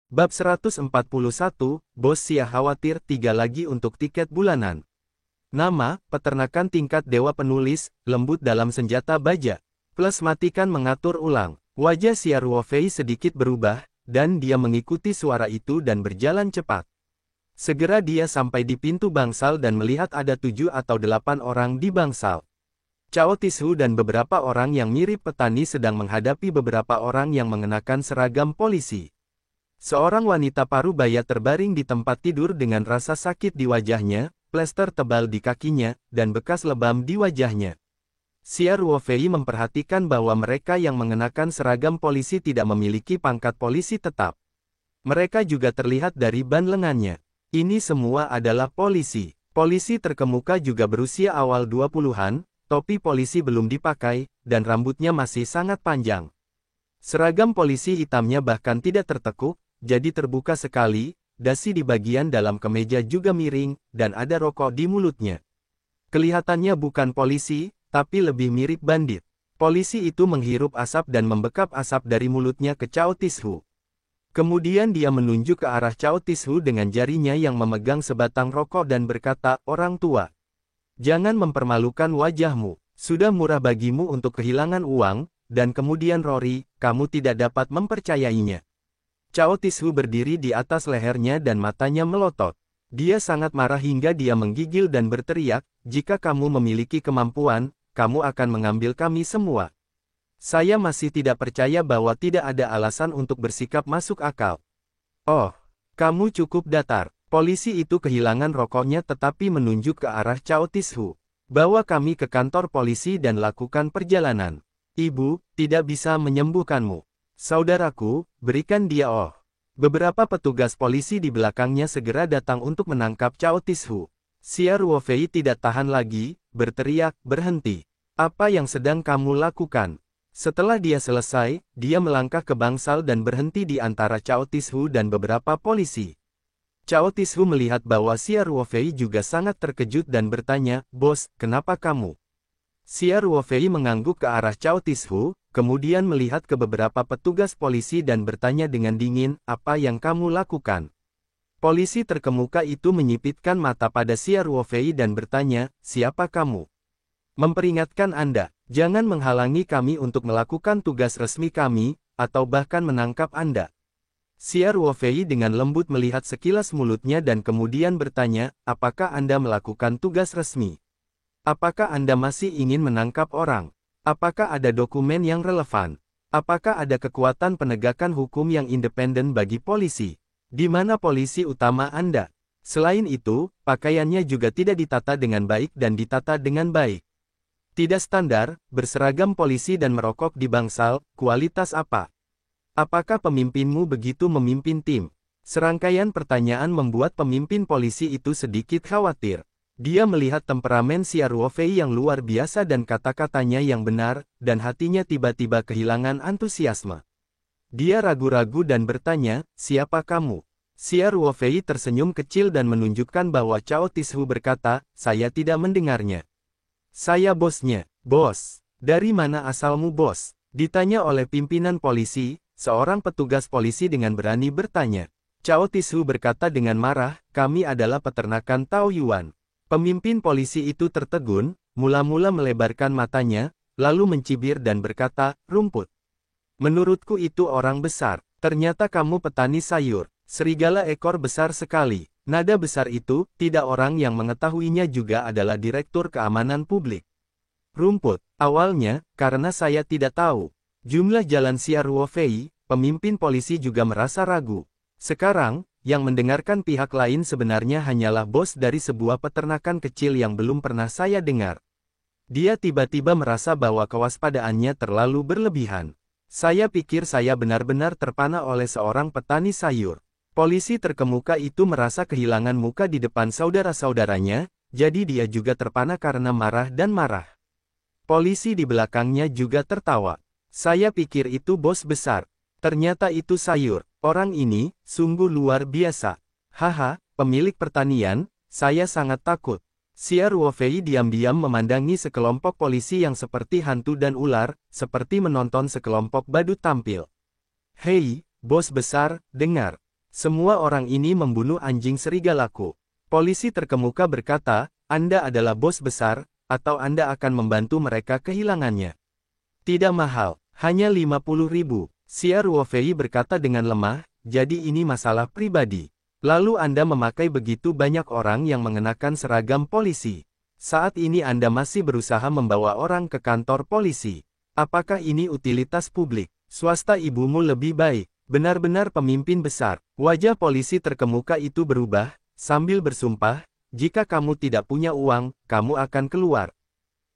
Bab 141, Bos Sia khawatir 3 lagi untuk tiket bulanan. Nama, peternakan tingkat dewa penulis, lembut dalam senjata baja. Plus matikan mengatur ulang. Wajah Xia Ruofei sedikit berubah, dan dia mengikuti suara itu dan berjalan cepat. Segera dia sampai di pintu bangsal dan melihat ada 7 atau 8 orang di bangsal. Cao Tishu dan beberapa orang yang mirip petani sedang menghadapi beberapa orang yang mengenakan seragam polisi. Seorang wanita parubaya terbaring di tempat tidur dengan rasa sakit di wajahnya, plester tebal di kakinya, dan bekas lebam di wajahnya. Xia Ruofei memperhatikan bahwa mereka yang mengenakan seragam polisi tidak memiliki pangkat polisi tetap. Mereka juga terlihat dari ban lengannya. Ini semua adalah polisi. Polisi terkemuka juga berusia awal 20-an, topi polisi belum dipakai, dan rambutnya masih sangat panjang. Seragam polisi hitamnya bahkan tidak tertekuk, jadi terbuka sekali, dasi di bagian dalam kemeja juga miring, dan ada rokok di mulutnya. Kelihatannya bukan polisi, tapi lebih mirip bandit. Polisi itu menghirup asap dan membekap asap dari mulutnya ke Cao Tishu. Kemudian dia menunjuk ke arah Cao Tishu dengan jarinya yang memegang sebatang rokok dan berkata, "Orang tua, jangan mempermalukan wajahmu. Sudah murah bagimu untuk kehilangan uang, dan kemudian Rory, kamu tidak dapat mempercayainya." Cao Tishu berdiri di atas lehernya dan matanya melotot. Dia sangat marah hingga dia menggigil dan berteriak, "Jika kamu memiliki kemampuan, kamu akan mengambil kami semua. Saya masih tidak percaya bahwa tidak ada alasan untuk bersikap masuk akal." "Oh, kamu cukup datar." Polisi itu kehilangan rokoknya tetapi menunjuk ke arah Cao Tishu. "Bawa kami ke kantor polisi dan lakukan perjalanan. Ibu, tidak bisa menyembuhkanmu. Saudaraku, berikan dia." Beberapa petugas polisi di belakangnya segera datang untuk menangkap Cao Tishu. Xia Ruofei tidak tahan lagi, berteriak, "Berhenti. Apa yang sedang kamu lakukan?" Setelah dia selesai, dia melangkah ke bangsal dan berhenti di antara Cao Tishu dan beberapa polisi. Cao Tishu melihat bahwa Xia Ruofei juga sangat terkejut dan bertanya, "Bos, kenapa kamu?" Xia Ruofei mengangguk ke arah Cao Tishu, kemudian melihat ke beberapa petugas polisi dan bertanya dengan dingin, "Apa yang kamu lakukan?" Polisi terkemuka itu menyipitkan mata pada Xia Ruofei dan bertanya, "Siapa kamu?" "Memperingatkan Anda, jangan menghalangi kami untuk melakukan tugas resmi kami, atau bahkan menangkap Anda." Xia Ruofei dengan lembut melihat sekilas mulutnya dan kemudian bertanya, "Apakah Anda melakukan tugas resmi? Apakah Anda masih ingin menangkap orang? Apakah ada dokumen yang relevan? Apakah ada kekuatan penegakan hukum yang independen bagi polisi? Di mana polisi utama Anda? Selain itu, pakaiannya juga tidak ditata dengan baik dan ditata dengan baik. Tidak standar, berseragam polisi dan merokok di bangsal, kualitas apa? Apakah pemimpinmu begitu memimpin tim?" Serangkaian pertanyaan membuat pemimpin polisi itu sedikit khawatir. Dia melihat temperamen Xia Ruofei yang luar biasa dan kata-katanya yang benar, dan hatinya tiba-tiba kehilangan antusiasme. Dia ragu-ragu dan bertanya, "Siapa kamu?" Xia Ruofei tersenyum kecil dan menunjukkan bahwa Cao Tishu berkata, "Saya tidak mendengarnya." "Saya bosnya." "Bos? Dari mana asalmu bos?" ditanya oleh pimpinan polisi, seorang petugas polisi dengan berani bertanya. Cao Tishu berkata dengan marah, "Kami adalah peternakan Taoyuan." Pemimpin polisi itu tertegun, mula-mula melebarkan matanya, lalu mencibir dan berkata, "Rumput. Menurutku itu orang besar. Ternyata kamu petani sayur. Serigala ekor besar sekali." Nada besar itu, tidak orang yang mengetahuinya juga adalah Direktur Keamanan Publik. "Rumput. Awalnya, karena saya tidak tahu jumlah jalan Xia Ruofei, pemimpin polisi juga merasa ragu. Sekarang, yang mendengarkan pihak lain sebenarnya hanyalah bos dari sebuah peternakan kecil yang belum pernah saya dengar." Dia tiba-tiba merasa bahwa kewaspadaannya terlalu berlebihan. "Saya pikir saya benar-benar terpana oleh seorang petani sayur." Polisi terkemuka itu merasa kehilangan muka di depan saudara-saudaranya, jadi dia juga terpana karena marah dan marah. Polisi di belakangnya juga tertawa. "Saya pikir itu bos besar. Ternyata itu sayur. Orang ini, sungguh luar biasa. Haha, pemilik pertanian, saya sangat takut." Xia Ruofei diam-diam memandangi sekelompok polisi yang seperti hantu dan ular, seperti menonton sekelompok badut tampil. "Hei, bos besar, dengar. Semua orang ini membunuh anjing serigalaku. Polisi terkemuka berkata, Anda adalah bos besar, atau Anda akan membantu mereka kehilangannya. Tidak mahal, hanya 50.000. Xia Ruofei berkata dengan lemah, jadi ini masalah pribadi. Lalu Anda memakai begitu banyak orang yang mengenakan seragam polisi. Saat ini Anda masih berusaha membawa orang ke kantor polisi. Apakah ini utilitas publik? Swasta ibumu lebih baik. Benar-benar pemimpin besar. Wajah polisi terkemuka itu berubah, sambil bersumpah, jika kamu tidak punya uang, kamu akan keluar.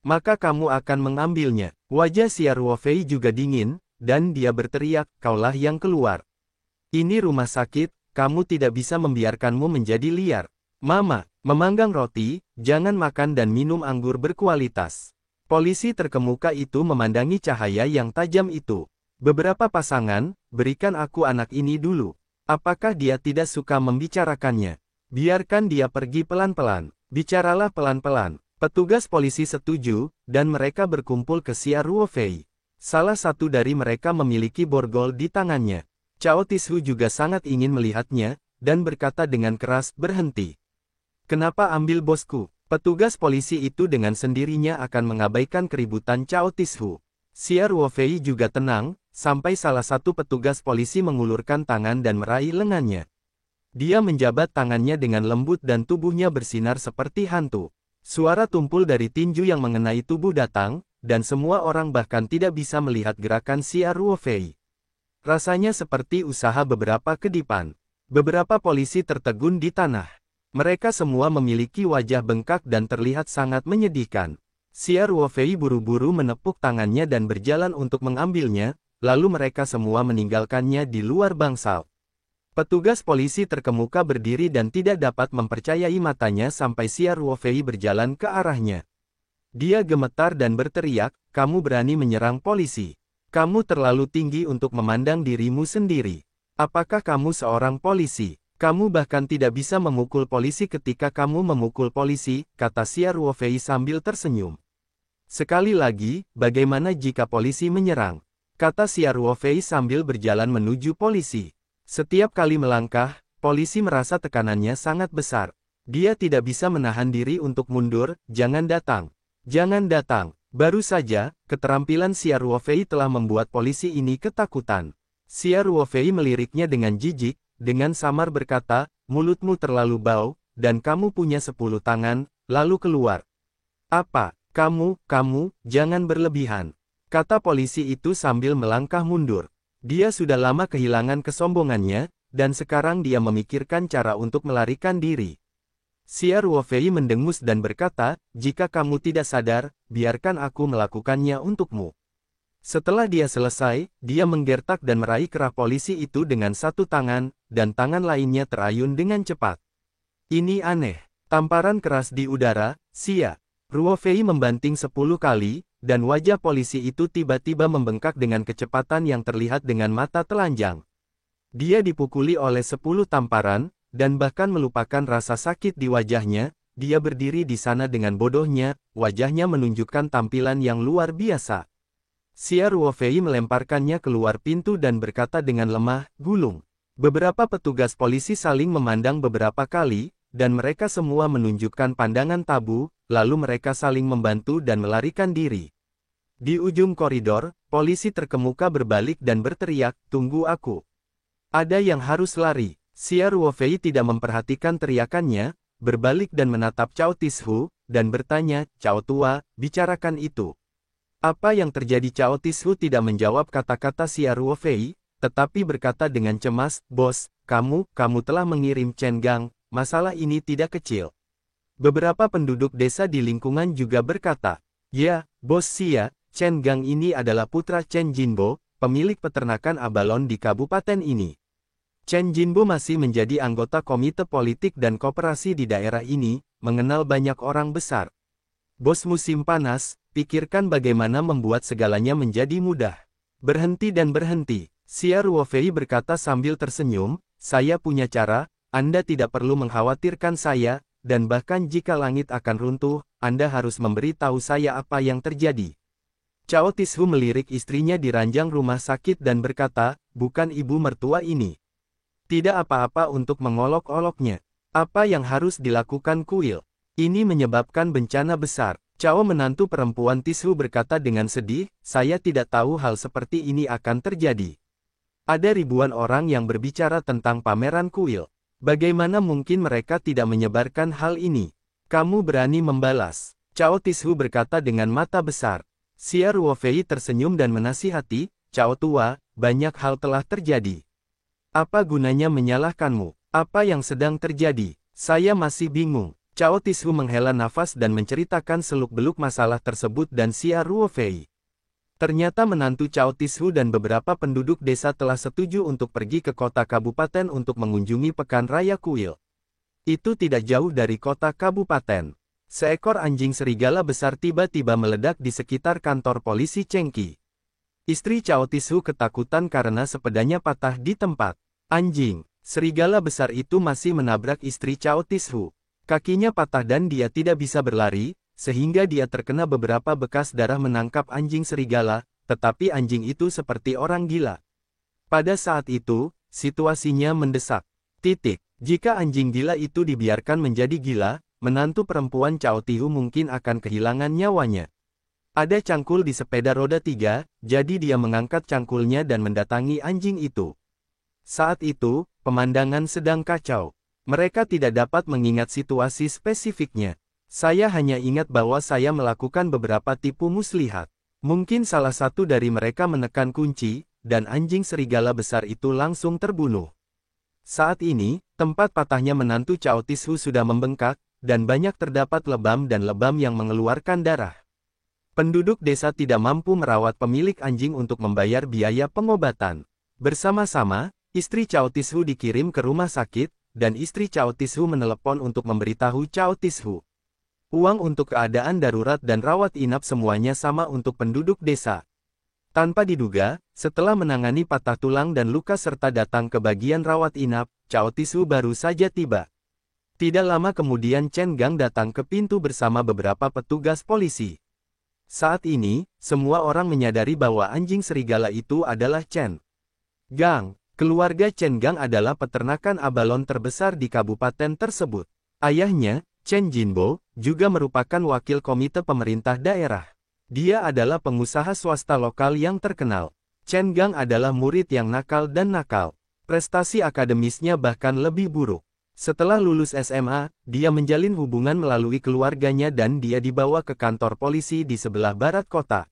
Maka kamu akan mengambilnya. Wajah Xia Ruofei juga dingin, dan dia berteriak, kaulah yang keluar. Ini rumah sakit, kamu tidak bisa membiarkanmu menjadi liar. Mama, memanggang roti, jangan makan dan minum anggur berkualitas. Polisi terkemuka itu memandangi cahaya yang tajam itu. Beberapa pasangan, berikan aku anak ini dulu. Apakah dia tidak suka membicarakannya? Biarkan dia pergi pelan-pelan. Bicaralah pelan-pelan. Petugas polisi setuju, dan mereka berkumpul ke Xia Ruofei. Salah satu dari mereka memiliki borgol di tangannya. Cao Tishu juga sangat ingin melihatnya, dan berkata dengan keras, berhenti. Kenapa ambil bosku? Petugas polisi itu dengan sendirinya akan mengabaikan keributan Cao Tishu. Xia Ruofei juga tenang, sampai salah satu petugas polisi mengulurkan tangan dan meraih lengannya. Dia menjabat tangannya dengan lembut dan tubuhnya bersinar seperti hantu. Suara tumpul dari tinju yang mengenai tubuh datang, dan semua orang bahkan tidak bisa melihat gerakan Xia Ruofei. Rasanya seperti usaha beberapa kedipan. Beberapa polisi tertegun di tanah. Mereka semua memiliki wajah bengkak dan terlihat sangat menyedihkan. Xia Ruofei buru-buru menepuk tangannya dan berjalan untuk mengambilnya, lalu mereka semua meninggalkannya di luar bangsal. Petugas polisi terkemuka berdiri dan tidak dapat mempercayai matanya sampai Xia Ruofei berjalan ke arahnya. Dia gemetar dan berteriak, kamu berani menyerang polisi. Kamu terlalu tinggi untuk memandang dirimu sendiri. Apakah kamu seorang polisi? Kamu bahkan tidak bisa memukul polisi ketika kamu memukul polisi, kata Xia Ruofei sambil tersenyum. Sekali lagi, bagaimana jika polisi menyerang? Kata Xia Ruofei sambil berjalan menuju polisi. Setiap kali melangkah, polisi merasa tekanannya sangat besar. Dia tidak bisa menahan diri untuk mundur, jangan datang. Jangan datang. Baru saja, keterampilan Xia Ruofei telah membuat polisi ini ketakutan. Xia Ruofei meliriknya dengan jijik, dengan samar berkata, mulutmu terlalu bau, dan kamu punya 10 tangan, lalu keluar. Apa, kamu, jangan berlebihan. Kata polisi itu sambil melangkah mundur. Dia sudah lama kehilangan kesombongannya, dan sekarang dia memikirkan cara untuk melarikan diri. Xia Ruofei mendengus dan berkata, jika kamu tidak sadar, biarkan aku melakukannya untukmu. Setelah dia selesai, dia menggertak dan meraih kerah polisi itu dengan satu tangan, dan tangan lainnya terayun dengan cepat. Ini aneh. Tamparan keras di udara, Xia Ruofei membanting 10 kali, dan wajah polisi itu tiba-tiba membengkak dengan kecepatan yang terlihat dengan mata telanjang. Dia dipukuli oleh 10 tamparan, dan bahkan melupakan rasa sakit di wajahnya, dia berdiri di sana dengan bodohnya, wajahnya menunjukkan tampilan yang luar biasa. Xia Ruofei melemparkannya keluar pintu dan berkata dengan lemah, gulung. Beberapa petugas polisi saling memandang beberapa kali, dan mereka semua menunjukkan pandangan tabu, lalu mereka saling membantu dan melarikan diri. Di ujung koridor, polisi terkemuka berbalik dan berteriak, tunggu aku. Ada yang harus lari. Xia Ruofei tidak memperhatikan teriakannya, berbalik dan menatap Cao Tishu, dan bertanya, Cao Tua, bicarakan itu. Apa yang terjadi? Cao Tishu tidak menjawab kata-kata Xia Ruofei, tetapi berkata dengan cemas, bos, kamu telah mengirim Chen Gang, masalah ini tidak kecil. Beberapa penduduk desa di lingkungan juga berkata, ya, bos Xia, Chen Gang ini adalah putra Chen Jinbo, pemilik peternakan abalon di kabupaten ini. Chen Jinbo masih menjadi anggota komite politik dan koperasi di daerah ini, mengenal banyak orang besar. Bos musim panas, pikirkan bagaimana membuat segalanya menjadi mudah. Berhenti dan berhenti. Xia Ruofei berkata sambil tersenyum, saya punya cara, Anda tidak perlu mengkhawatirkan saya, dan bahkan jika langit akan runtuh, Anda harus memberi tahu saya apa yang terjadi. Cao Tishu melirik istrinya di ranjang rumah sakit dan berkata, bukan ibu mertua ini. Tidak apa-apa untuk mengolok-oloknya. Apa yang harus dilakukan kuil? Ini menyebabkan bencana besar. Cao menantu perempuan Tishu berkata dengan sedih, saya tidak tahu hal seperti ini akan terjadi. Ada ribuan orang yang berbicara tentang pameran kuil. Bagaimana mungkin mereka tidak menyebarkan hal ini? Kamu berani membalas. Cao Tishu berkata dengan mata besar. Xia Ruofei tersenyum dan menasihati, Cao tua, banyak hal telah terjadi. Apa gunanya menyalahkanmu? Apa yang sedang terjadi? Saya masih bingung. Cao Tishu menghela nafas dan menceritakan seluk-beluk masalah tersebut dan Xia Ruofei. Ternyata menantu Cao Tishu dan beberapa penduduk desa telah setuju untuk pergi ke kota kabupaten untuk mengunjungi pekan raya kuil. Itu tidak jauh dari kota kabupaten. Seekor anjing serigala besar tiba-tiba meledak di sekitar kantor polisi Chengqi. Istri Cao Tishu ketakutan karena sepedanya patah di tempat. Anjing serigala besar itu masih menabrak istri Cao Tishu. Kakinya patah dan dia tidak bisa berlari, sehingga dia terkena beberapa bekas darah menangkap anjing serigala, tetapi anjing itu seperti orang gila. Pada saat itu, situasinya mendesak. Jika anjing gila itu dibiarkan menjadi gila, menantu perempuan Cao Tihu mungkin akan kehilangan nyawanya. Ada cangkul di sepeda roda 3, jadi dia mengangkat cangkulnya dan mendatangi anjing itu. Saat itu, pemandangan sedang kacau. Mereka tidak dapat mengingat situasi spesifiknya. Saya hanya ingat bahwa saya melakukan beberapa tipu muslihat. Mungkin salah satu dari mereka menekan kunci, dan anjing serigala besar itu langsung terbunuh. Saat ini, tempat patahnya menantu Cao Tishu sudah membengkak, dan banyak terdapat lebam dan lebam yang mengeluarkan darah. Penduduk desa tidak mampu merawat pemilik anjing untuk membayar biaya pengobatan. Bersama-sama, istri Cao Tishu dikirim ke rumah sakit, dan istri Cao Tishu menelepon untuk memberitahu Cao Tishu. Uang untuk keadaan darurat dan rawat inap semuanya sama untuk penduduk desa. Tanpa diduga, setelah menangani patah tulang dan luka serta datang ke bagian rawat inap, Cao Tishu baru saja tiba. Tidak lama kemudian Chen Gang datang ke pintu bersama beberapa petugas polisi. Saat ini, semua orang menyadari bahwa anjing serigala itu adalah Chen Gang. Keluarga Chen Gang adalah peternakan abalon terbesar di kabupaten tersebut. Ayahnya, Chen Jinbo, juga merupakan wakil komite pemerintah daerah. Dia adalah pengusaha swasta lokal yang terkenal. Chen Gang adalah murid yang nakal dan nakal. Prestasi akademisnya bahkan lebih buruk. Setelah lulus SMA, dia menjalin hubungan melalui keluarganya dan dia dibawa ke kantor polisi di sebelah barat kota.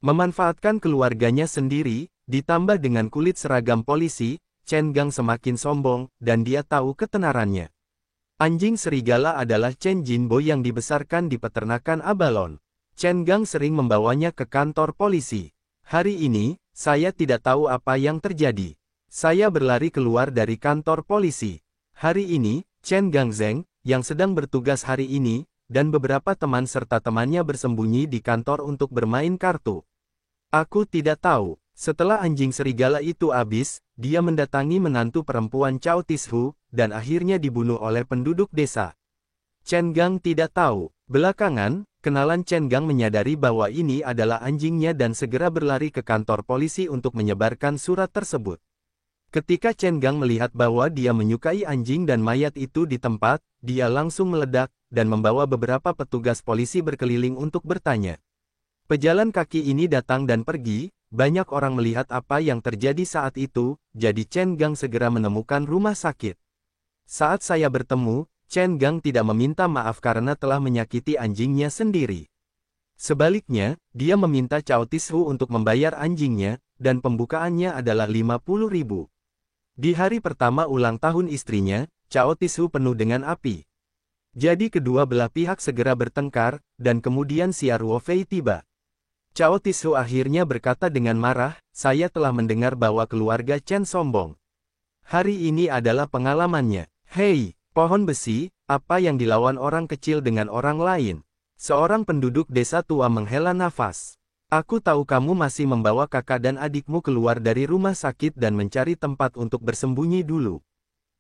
Memanfaatkan keluarganya sendiri, ditambah dengan kulit seragam polisi, Chen Gang semakin sombong, dan dia tahu ketenarannya. Anjing serigala adalah Chen Jinbo yang dibesarkan di peternakan abalon. Chen Gang sering membawanya ke kantor polisi. Hari ini, saya tidak tahu apa yang terjadi. Saya berlari keluar dari kantor polisi. Hari ini, Chen Gang Zeng, yang sedang bertugas hari ini, dan beberapa teman serta temannya bersembunyi di kantor untuk bermain kartu. Aku tidak tahu. Setelah anjing serigala itu habis, dia mendatangi menantu perempuan Cao Tishu, dan akhirnya dibunuh oleh penduduk desa. Chen Gang tidak tahu. Belakangan, kenalan Chen Gang menyadari bahwa ini adalah anjingnya dan segera berlari ke kantor polisi untuk menyebarkan surat tersebut. Ketika Chen Gang melihat bahwa dia menyukai anjing dan mayat itu di tempat, dia langsung meledak, dan membawa beberapa petugas polisi berkeliling untuk bertanya. Pejalan kaki ini datang dan pergi. Banyak orang melihat apa yang terjadi saat itu, jadi Chen Gang segera menemukan rumah sakit. Saat saya bertemu, Chen Gang tidak meminta maaf karena telah menyakiti anjingnya sendiri. Sebaliknya, dia meminta Cao Tishu untuk membayar anjingnya, dan pembukaannya adalah 50.000. Di hari pertama ulang tahun istrinya, Cao Tishu penuh dengan api. Jadi kedua belah pihak segera bertengkar, dan kemudian Xia Ruofei tiba. Cao Tishu akhirnya berkata dengan marah, saya telah mendengar bahwa keluarga Chen sombong. Hari ini adalah pengalamannya. Hei, pohon besi, apa yang dilawan orang kecil dengan orang lain? Seorang penduduk desa tua menghela nafas. Aku tahu kamu masih membawa kakak dan adikmu keluar dari rumah sakit dan mencari tempat untuk bersembunyi dulu.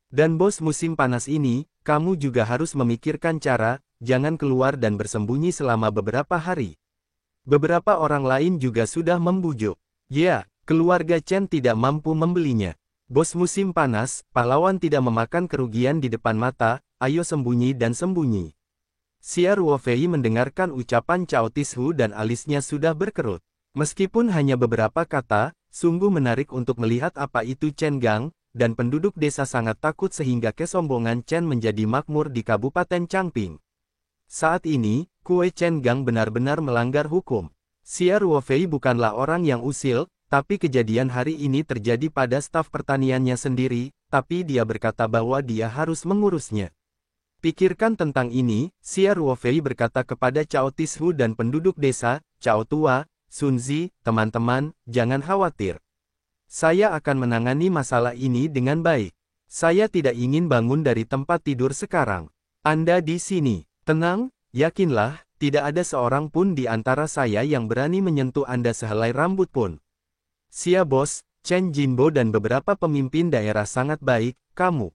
Dan bos musim panas ini, kamu juga harus memikirkan cara, jangan keluar dan bersembunyi selama beberapa hari. Beberapa orang lain juga sudah membujuk. Ya, keluarga Chen tidak mampu membelinya. Bos musim panas, pahlawan tidak memakan kerugian di depan mata, ayo sembunyi dan sembunyi. Xia Ruofei mendengarkan ucapan Cao Tishu dan alisnya sudah berkerut. Meskipun hanya beberapa kata, sungguh menarik untuk melihat apa itu Chen Gang, dan penduduk desa sangat takut sehingga kesombongan Chen menjadi makmur di Kabupaten Changping. Saat ini, Kue Chen Gang benar-benar melanggar hukum. Xia Ruofei bukanlah orang yang usil, tapi kejadian hari ini terjadi pada staf pertaniannya sendiri, tapi dia berkata bahwa dia harus mengurusnya. Pikirkan tentang ini, Xia Ruofei berkata kepada Cao Tishu dan penduduk desa, Cao Tua, Sunzi, teman-teman, jangan khawatir. Saya akan menangani masalah ini dengan baik. Saya tidak ingin bangun dari tempat tidur sekarang. Anda di sini. Tenang, yakinlah, tidak ada seorang pun di antara saya yang berani menyentuh Anda sehelai rambut pun. Xia Bos, Chen Jinbo dan beberapa pemimpin daerah sangat baik, kamu.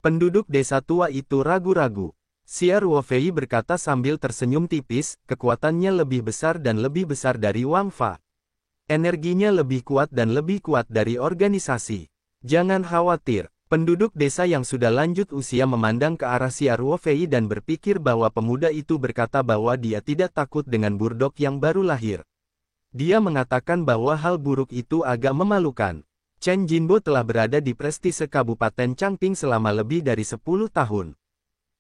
Penduduk desa tua itu ragu-ragu. Xia Ruofei berkata sambil tersenyum tipis, kekuatannya lebih besar dan lebih besar dari Wang Fa. Energinya lebih kuat dan lebih kuat dari organisasi. Jangan khawatir. Penduduk desa yang sudah lanjut usia memandang ke arah Xia Ruofei dan berpikir bahwa pemuda itu berkata bahwa dia tidak takut dengan burdok yang baru lahir. Dia mengatakan bahwa hal buruk itu agak memalukan. Chen Jinbo telah berada di prestise Kabupaten Changping selama lebih dari 10 tahun.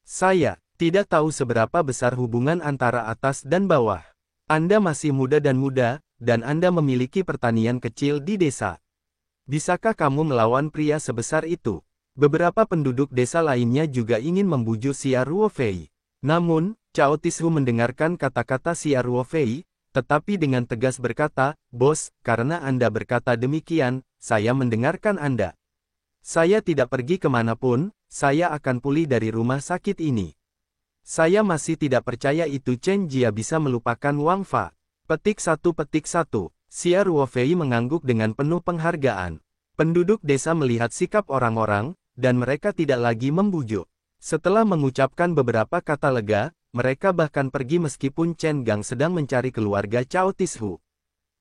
Saya tidak tahu seberapa besar hubungan antara atas dan bawah. Anda masih muda, dan Anda memiliki pertanian kecil di desa. Bisakah kamu melawan pria sebesar itu? Beberapa penduduk desa lainnya juga ingin membujuk Xia Ruofei. Namun, Cao Tishu mendengarkan kata-kata Xia Ruofei, tetapi dengan tegas berkata, Bos, karena Anda berkata demikian, saya mendengarkan Anda. Saya tidak pergi kemanapun, saya akan pulih dari rumah sakit ini. Saya masih tidak percaya itu Chen Jia bisa melupakan Wang Fa. Petik 1. Xia Ruofei mengangguk dengan penuh penghargaan. Penduduk desa melihat sikap orang-orang, dan mereka tidak lagi membujuk. Setelah mengucapkan beberapa kata lega, mereka bahkan pergi meskipun Chen Gang sedang mencari keluarga Cao Tishu.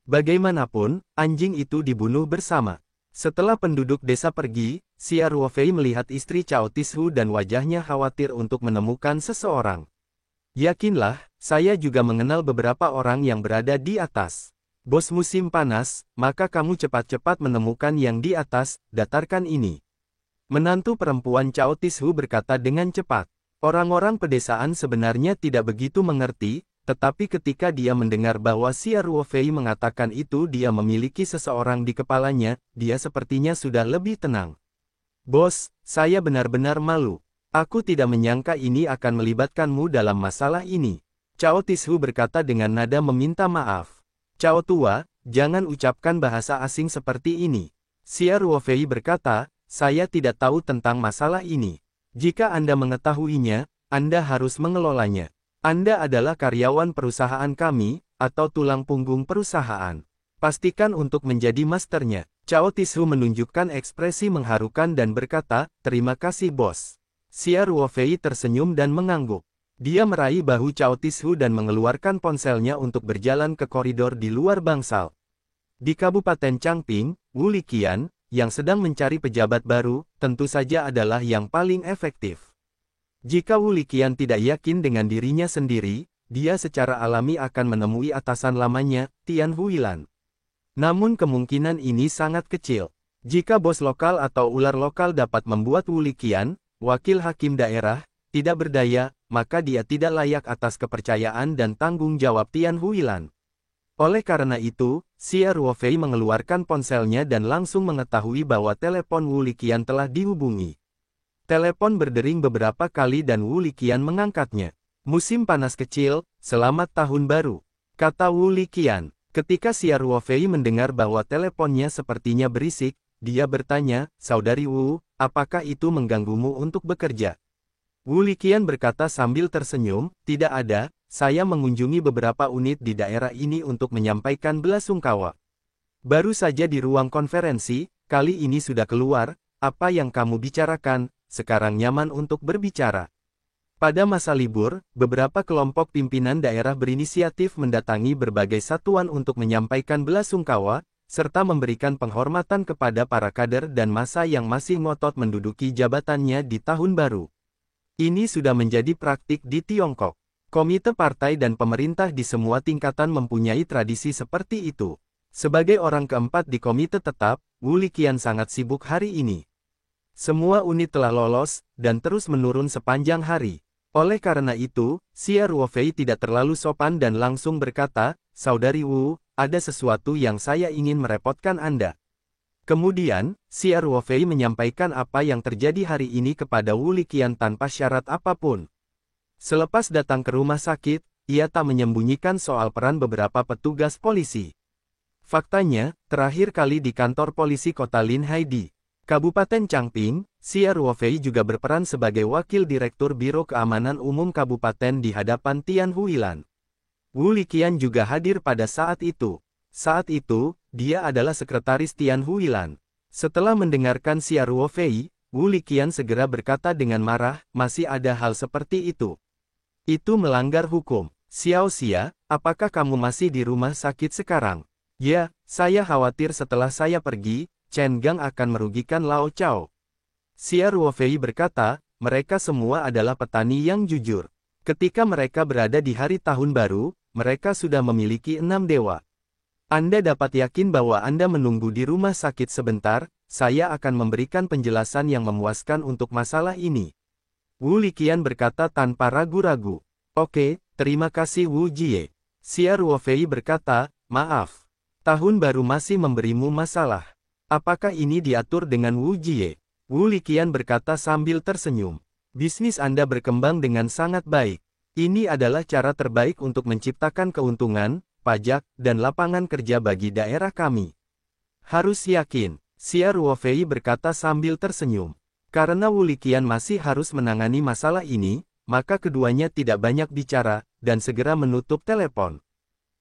Bagaimanapun, anjing itu dibunuh bersama. Setelah penduduk desa pergi, Xia Ruofei melihat istri Cao Tishu dan wajahnya khawatir untuk menemukan seseorang. Yakinlah, saya juga mengenal beberapa orang yang berada di atas. Bos musim panas, maka kamu cepat-cepat menemukan yang di atas, datarkan ini. Menantu perempuan Cao Tishu berkata dengan cepat. Orang-orang pedesaan sebenarnya tidak begitu mengerti, tetapi ketika dia mendengar bahwa Xia Ruofei mengatakan itu dia memiliki seseorang di kepalanya, dia sepertinya sudah lebih tenang. Bos, saya benar-benar malu. Aku tidak menyangka ini akan melibatkanmu dalam masalah ini. Cao Tishu berkata dengan nada meminta maaf. Cao Tua, jangan ucapkan bahasa asing seperti ini. Xia Ruofei berkata, saya tidak tahu tentang masalah ini. Jika Anda mengetahuinya, Anda harus mengelolanya. Anda adalah karyawan perusahaan kami, atau tulang punggung perusahaan. Pastikan untuk menjadi masternya. Cao Tishu menunjukkan ekspresi mengharukan dan berkata, terima kasih bos. Xia Ruofei tersenyum dan mengangguk. Dia meraih bahu Cao Tishu dan mengeluarkan ponselnya untuk berjalan ke koridor di luar bangsal. Di Kabupaten Changping, Wu Liqian, yang sedang mencari pejabat baru, tentu saja adalah yang paling efektif. Jika Wu Liqian tidak yakin dengan dirinya sendiri, dia secara alami akan menemui atasan lamanya, Tian Huilan. Namun kemungkinan ini sangat kecil. Jika bos lokal atau ular lokal dapat membuat Wu Liqian, wakil hakim daerah, tidak berdaya, maka dia tidak layak atas kepercayaan dan tanggung jawab Tian Huilan. Oleh karena itu, Xia Ruofei mengeluarkan ponselnya dan langsung mengetahui bahwa telepon Wu Liqian telah dihubungi. Telepon berdering beberapa kali dan Wu Liqian mengangkatnya. Musim panas kecil, selamat tahun baru, kata Wu Liqian. Ketika Xia Ruofei mendengar bahwa teleponnya sepertinya berisik, dia bertanya, Saudari Wu, apakah itu mengganggumu untuk bekerja? Wu Liqian berkata sambil tersenyum, tidak ada, saya mengunjungi beberapa unit di daerah ini untuk menyampaikan belasungkawa. Baru saja di ruang konferensi, kali ini sudah keluar, apa yang kamu bicarakan, sekarang nyaman untuk berbicara. Pada masa libur, beberapa kelompok pimpinan daerah berinisiatif mendatangi berbagai satuan untuk menyampaikan belasungkawa, serta memberikan penghormatan kepada para kader dan massa yang masih ngotot menduduki jabatannya di tahun baru. Ini sudah menjadi praktik di Tiongkok. Komite partai dan pemerintah di semua tingkatan mempunyai tradisi seperti itu. Sebagai orang keempat di komite tetap, Wu Liqian sangat sibuk hari ini. Semua unit telah lolos, dan terus menurun sepanjang hari. Oleh karena itu, Xia Ruofei tidak terlalu sopan dan langsung berkata, "Saudari Wu, ada sesuatu yang saya ingin merepotkan Anda." Kemudian, Xia Ruofei menyampaikan apa yang terjadi hari ini kepada Wu Liqian tanpa syarat apapun. Selepas datang ke rumah sakit, ia tak menyembunyikan soal peran beberapa petugas polisi. Faktanya, terakhir kali di kantor polisi kota Linhai di Kabupaten Changping, Xia Ruofei juga berperan sebagai wakil direktur Biro Keamanan Umum Kabupaten di hadapan Tian Huilan. Wu Liqian juga hadir pada saat itu. Saat itu, dia adalah sekretaris Tian Huilan. Setelah mendengarkan Xia Ruofei, Wu Liqian segera berkata dengan marah, "Masih ada hal seperti itu. Itu melanggar hukum. Xiao Xia, apakah kamu masih di rumah sakit sekarang?" "Ya, saya khawatir setelah saya pergi, Chen Gang akan merugikan Lao Chao." Xia Ruofei berkata, "Mereka semua adalah petani yang jujur. Ketika mereka berada di hari tahun baru, mereka sudah memiliki 6 dewa. Anda dapat yakin bahwa Anda menunggu di rumah sakit sebentar, saya akan memberikan penjelasan yang memuaskan untuk masalah ini." Wu Liqian berkata tanpa ragu-ragu. "Oke, terima kasih Wu Jie." Xia Ruofei berkata, "Maaf. Tahun baru masih memberimu masalah. Apakah ini diatur dengan Wu Jie?" Wu Liqian berkata sambil tersenyum. "Bisnis Anda berkembang dengan sangat baik. Ini adalah cara terbaik untuk menciptakan keuntungan, pajak, dan lapangan kerja bagi daerah kami." "Harus yakin," Xia Ruofei berkata sambil tersenyum. Karena Wu Liqian masih harus menangani masalah ini, maka keduanya tidak banyak bicara, dan segera menutup telepon.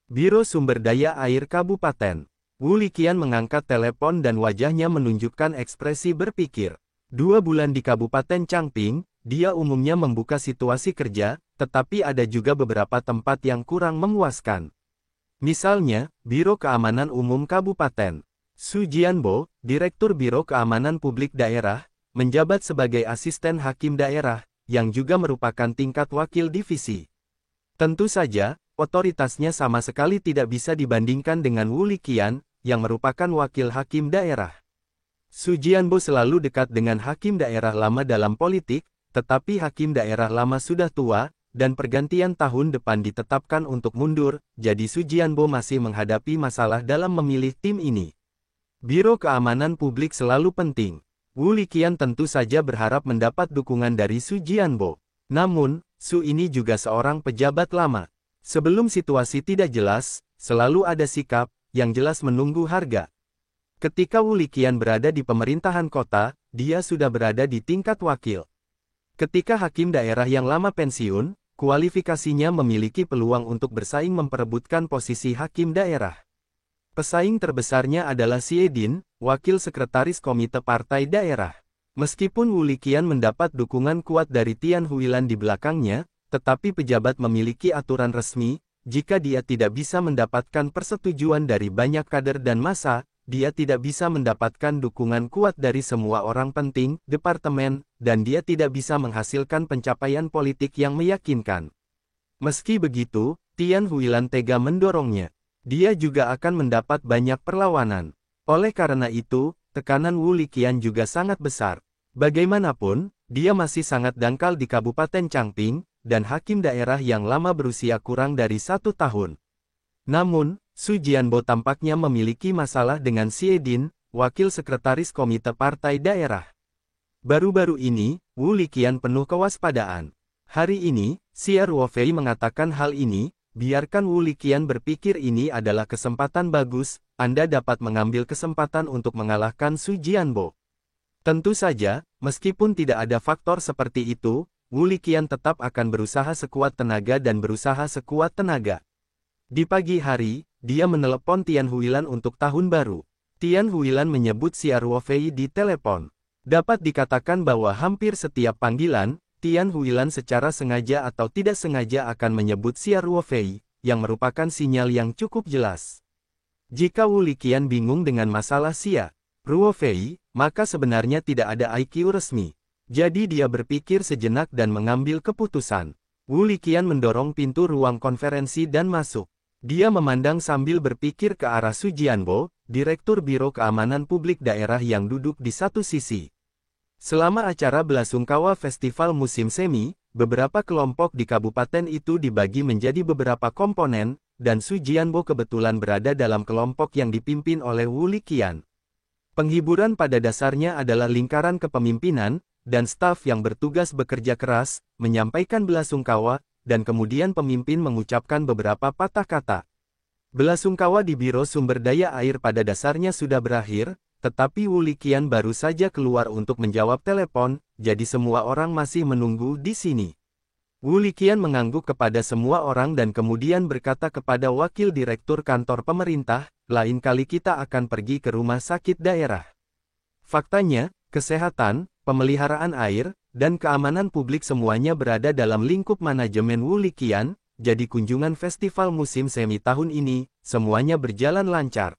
Biro Sumber Daya Air Kabupaten. Wu Liqian mengangkat telepon dan wajahnya menunjukkan ekspresi berpikir. 2 bulan di Kabupaten Changping, dia umumnya membuka situasi kerja, tetapi ada juga beberapa tempat yang kurang memuaskan. Misalnya, Biro Keamanan Umum Kabupaten. Su Jianbo, Direktur Biro Keamanan Publik Daerah, menjabat sebagai asisten hakim daerah, yang juga merupakan tingkat wakil divisi. Tentu saja, otoritasnya sama sekali tidak bisa dibandingkan dengan Wu Liqian, yang merupakan wakil hakim daerah. Su Jianbo selalu dekat dengan hakim daerah lama dalam politik, tetapi hakim daerah lama sudah tua, dan pergantian tahun depan ditetapkan untuk mundur, jadi Su Jianbo masih menghadapi masalah dalam memilih tim ini. Biro Keamanan Publik selalu penting. Wu Liqian tentu saja berharap mendapat dukungan dari Su Jianbo. Namun, Su ini juga seorang pejabat lama. Sebelum situasi tidak jelas, selalu ada sikap yang jelas menunggu harga. Ketika Wu Liqian berada di pemerintahan kota, dia sudah berada di tingkat wakil. Ketika hakim daerah yang lama pensiun, kualifikasinya memiliki peluang untuk bersaing memperebutkan posisi hakim daerah. Pesaing terbesarnya adalah Xie Din, wakil sekretaris komite partai daerah. Meskipun Wu Liqian mendapat dukungan kuat dari Tian Huilan di belakangnya, tetapi pejabat memiliki aturan resmi, jika dia tidak bisa mendapatkan persetujuan dari banyak kader dan massa, dia tidak bisa mendapatkan dukungan kuat dari semua orang penting, departemen, dan dia tidak bisa menghasilkan pencapaian politik yang meyakinkan. Meski begitu, Tian Huilan tega mendorongnya. Dia juga akan mendapat banyak perlawanan. Oleh karena itu, tekanan Wu Liqian juga sangat besar. Bagaimanapun, dia masih sangat dangkal di Kabupaten Changping, dan hakim daerah yang lama berusia kurang dari 1 tahun. Namun, Su Jianbo tampaknya memiliki masalah dengan Xie Din, wakil sekretaris komite partai daerah. Baru-baru ini, Wu Liqian penuh kewaspadaan. Hari ini, Xia Ruofei mengatakan hal ini, biarkan Wu Liqian berpikir ini adalah kesempatan bagus, Anda dapat mengambil kesempatan untuk mengalahkan Su Jianbo. Tentu saja, meskipun tidak ada faktor seperti itu, Wu Liqian tetap akan berusaha sekuat tenaga dan berusaha sekuat tenaga. Di pagi hari, dia menelepon Tian Huilan untuk tahun baru. Tian Huilan menyebut Xia Ruofei di telepon. Dapat dikatakan bahwa hampir setiap panggilan, Tian Huilan secara sengaja atau tidak sengaja akan menyebut Xia Ruofei, yang merupakan sinyal yang cukup jelas. Jika Wu Liqian bingung dengan masalah Xia Ruofei, maka sebenarnya tidak ada IQ resmi. Jadi dia berpikir sejenak dan mengambil keputusan. Wu Liqian mendorong pintu ruang konferensi dan masuk. Dia memandang sambil berpikir ke arah Su Jianbo, Direktur Biro Keamanan Publik Daerah yang duduk di satu sisi. Selama acara belasungkawa Festival Musim Semi, beberapa kelompok di kabupaten itu dibagi menjadi beberapa komponen, dan Su Jianbo kebetulan berada dalam kelompok yang dipimpin oleh Wu Liqian. Penghiburan pada dasarnya adalah lingkaran kepemimpinan, dan staf yang bertugas bekerja keras, menyampaikan belasungkawa, dan kemudian pemimpin mengucapkan beberapa patah kata. Belasungkawa di Biro Sumber Daya Air pada dasarnya sudah berakhir, tetapi Wu Liqian baru saja keluar untuk menjawab telepon, jadi semua orang masih menunggu di sini. Wu Liqian mengangguk kepada semua orang dan kemudian berkata kepada wakil direktur kantor pemerintah, lain kali kita akan pergi ke rumah sakit daerah. Faktanya, kesehatan, pemeliharaan air, dan keamanan publik semuanya berada dalam lingkup manajemen Wu Liqian, jadi kunjungan festival musim semi tahun ini, semuanya berjalan lancar.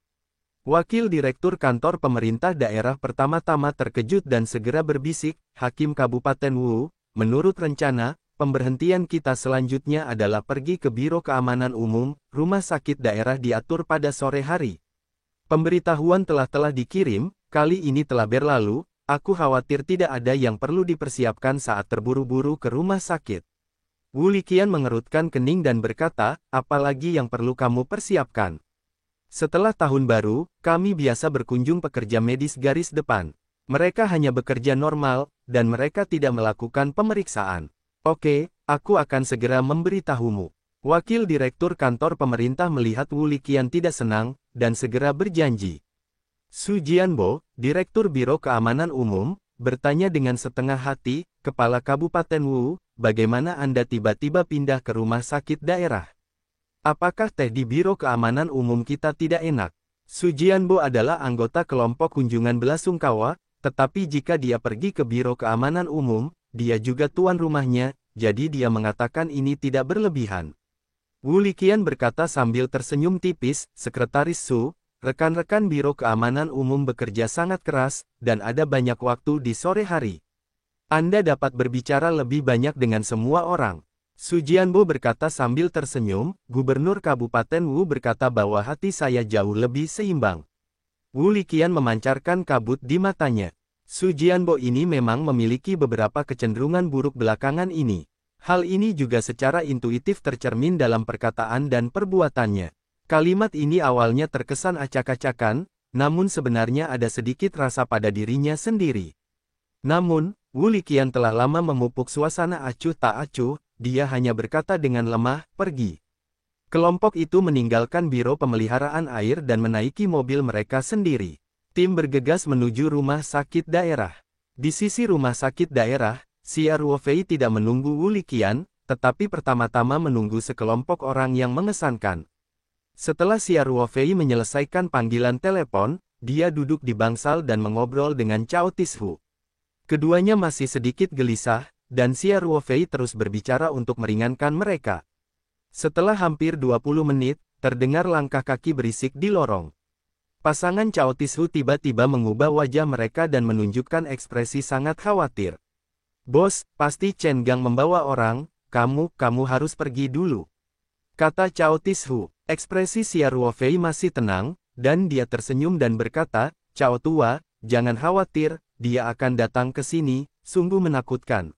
Wakil direktur kantor pemerintah daerah pertama-tama terkejut dan segera berbisik, Hakim Kabupaten Wu, menurut rencana, pemberhentian kita selanjutnya adalah pergi ke Biro Keamanan Umum, rumah sakit daerah diatur pada sore hari. Pemberitahuan telah dikirim, kali ini telah berlalu, aku khawatir tidak ada yang perlu dipersiapkan saat terburu-buru ke rumah sakit. Wu Liqian mengerutkan kening dan berkata, apalagi yang perlu kamu persiapkan? Setelah tahun baru, kami biasa berkunjung pekerja medis garis depan. Mereka hanya bekerja normal, dan mereka tidak melakukan pemeriksaan. Oke, aku akan segera memberitahumu. Wakil direktur kantor pemerintah melihat Wu Liqian tidak senang, dan segera berjanji. Su Jianbo, Direktur Biro Keamanan Umum, bertanya dengan setengah hati, Kepala Kabupaten Wu, bagaimana Anda tiba-tiba pindah ke rumah sakit daerah? Apakah teh di Biro Keamanan Umum kita tidak enak? Su Jianbo adalah anggota kelompok kunjungan belasungkawa, tetapi jika dia pergi ke Biro Keamanan Umum, dia juga tuan rumahnya, jadi dia mengatakan ini tidak berlebihan. Wu Liqian berkata sambil tersenyum tipis, Sekretaris Su, rekan-rekan Biro Keamanan Umum bekerja sangat keras, dan ada banyak waktu di sore hari. Anda dapat berbicara lebih banyak dengan semua orang. Su Jianbo berkata sambil tersenyum, Gubernur Kabupaten Wu berkata bahwa hati saya jauh lebih seimbang. Wu Liqian memancarkan kabut di matanya. Su Jianbo ini memang memiliki beberapa kecenderungan buruk belakangan ini. Hal ini juga secara intuitif tercermin dalam perkataan dan perbuatannya. Kalimat ini awalnya terkesan acak-acakan, namun sebenarnya ada sedikit rasa pada dirinya sendiri. Namun, Wu Liqian telah lama memupuk suasana acuh tak acuh, dia hanya berkata dengan lemah, pergi. Kelompok itu meninggalkan Biro Pemeliharaan Air dan menaiki mobil mereka sendiri. Tim bergegas menuju rumah sakit daerah. Di sisi rumah sakit daerah, Xia Ruofei tidak menunggu Wu Liqian, tetapi pertama-tama menunggu sekelompok orang yang mengesankan. Setelah Xia Ruofei menyelesaikan panggilan telepon, dia duduk di bangsal dan mengobrol dengan Cao Tishu. Keduanya masih sedikit gelisah, dan Xia Ruofei terus berbicara untuk meringankan mereka. Setelah hampir 20 menit, terdengar langkah kaki berisik di lorong. Pasangan Cao Tishu tiba-tiba mengubah wajah mereka dan menunjukkan ekspresi sangat khawatir. Bos, pasti Chen Gang membawa orang, kamu harus pergi dulu. Kata Cao Tishu. Ekspresi Xia Ruofei masih tenang, dan dia tersenyum dan berkata, Cao Tua, jangan khawatir, dia akan datang ke sini, sungguh menakutkan.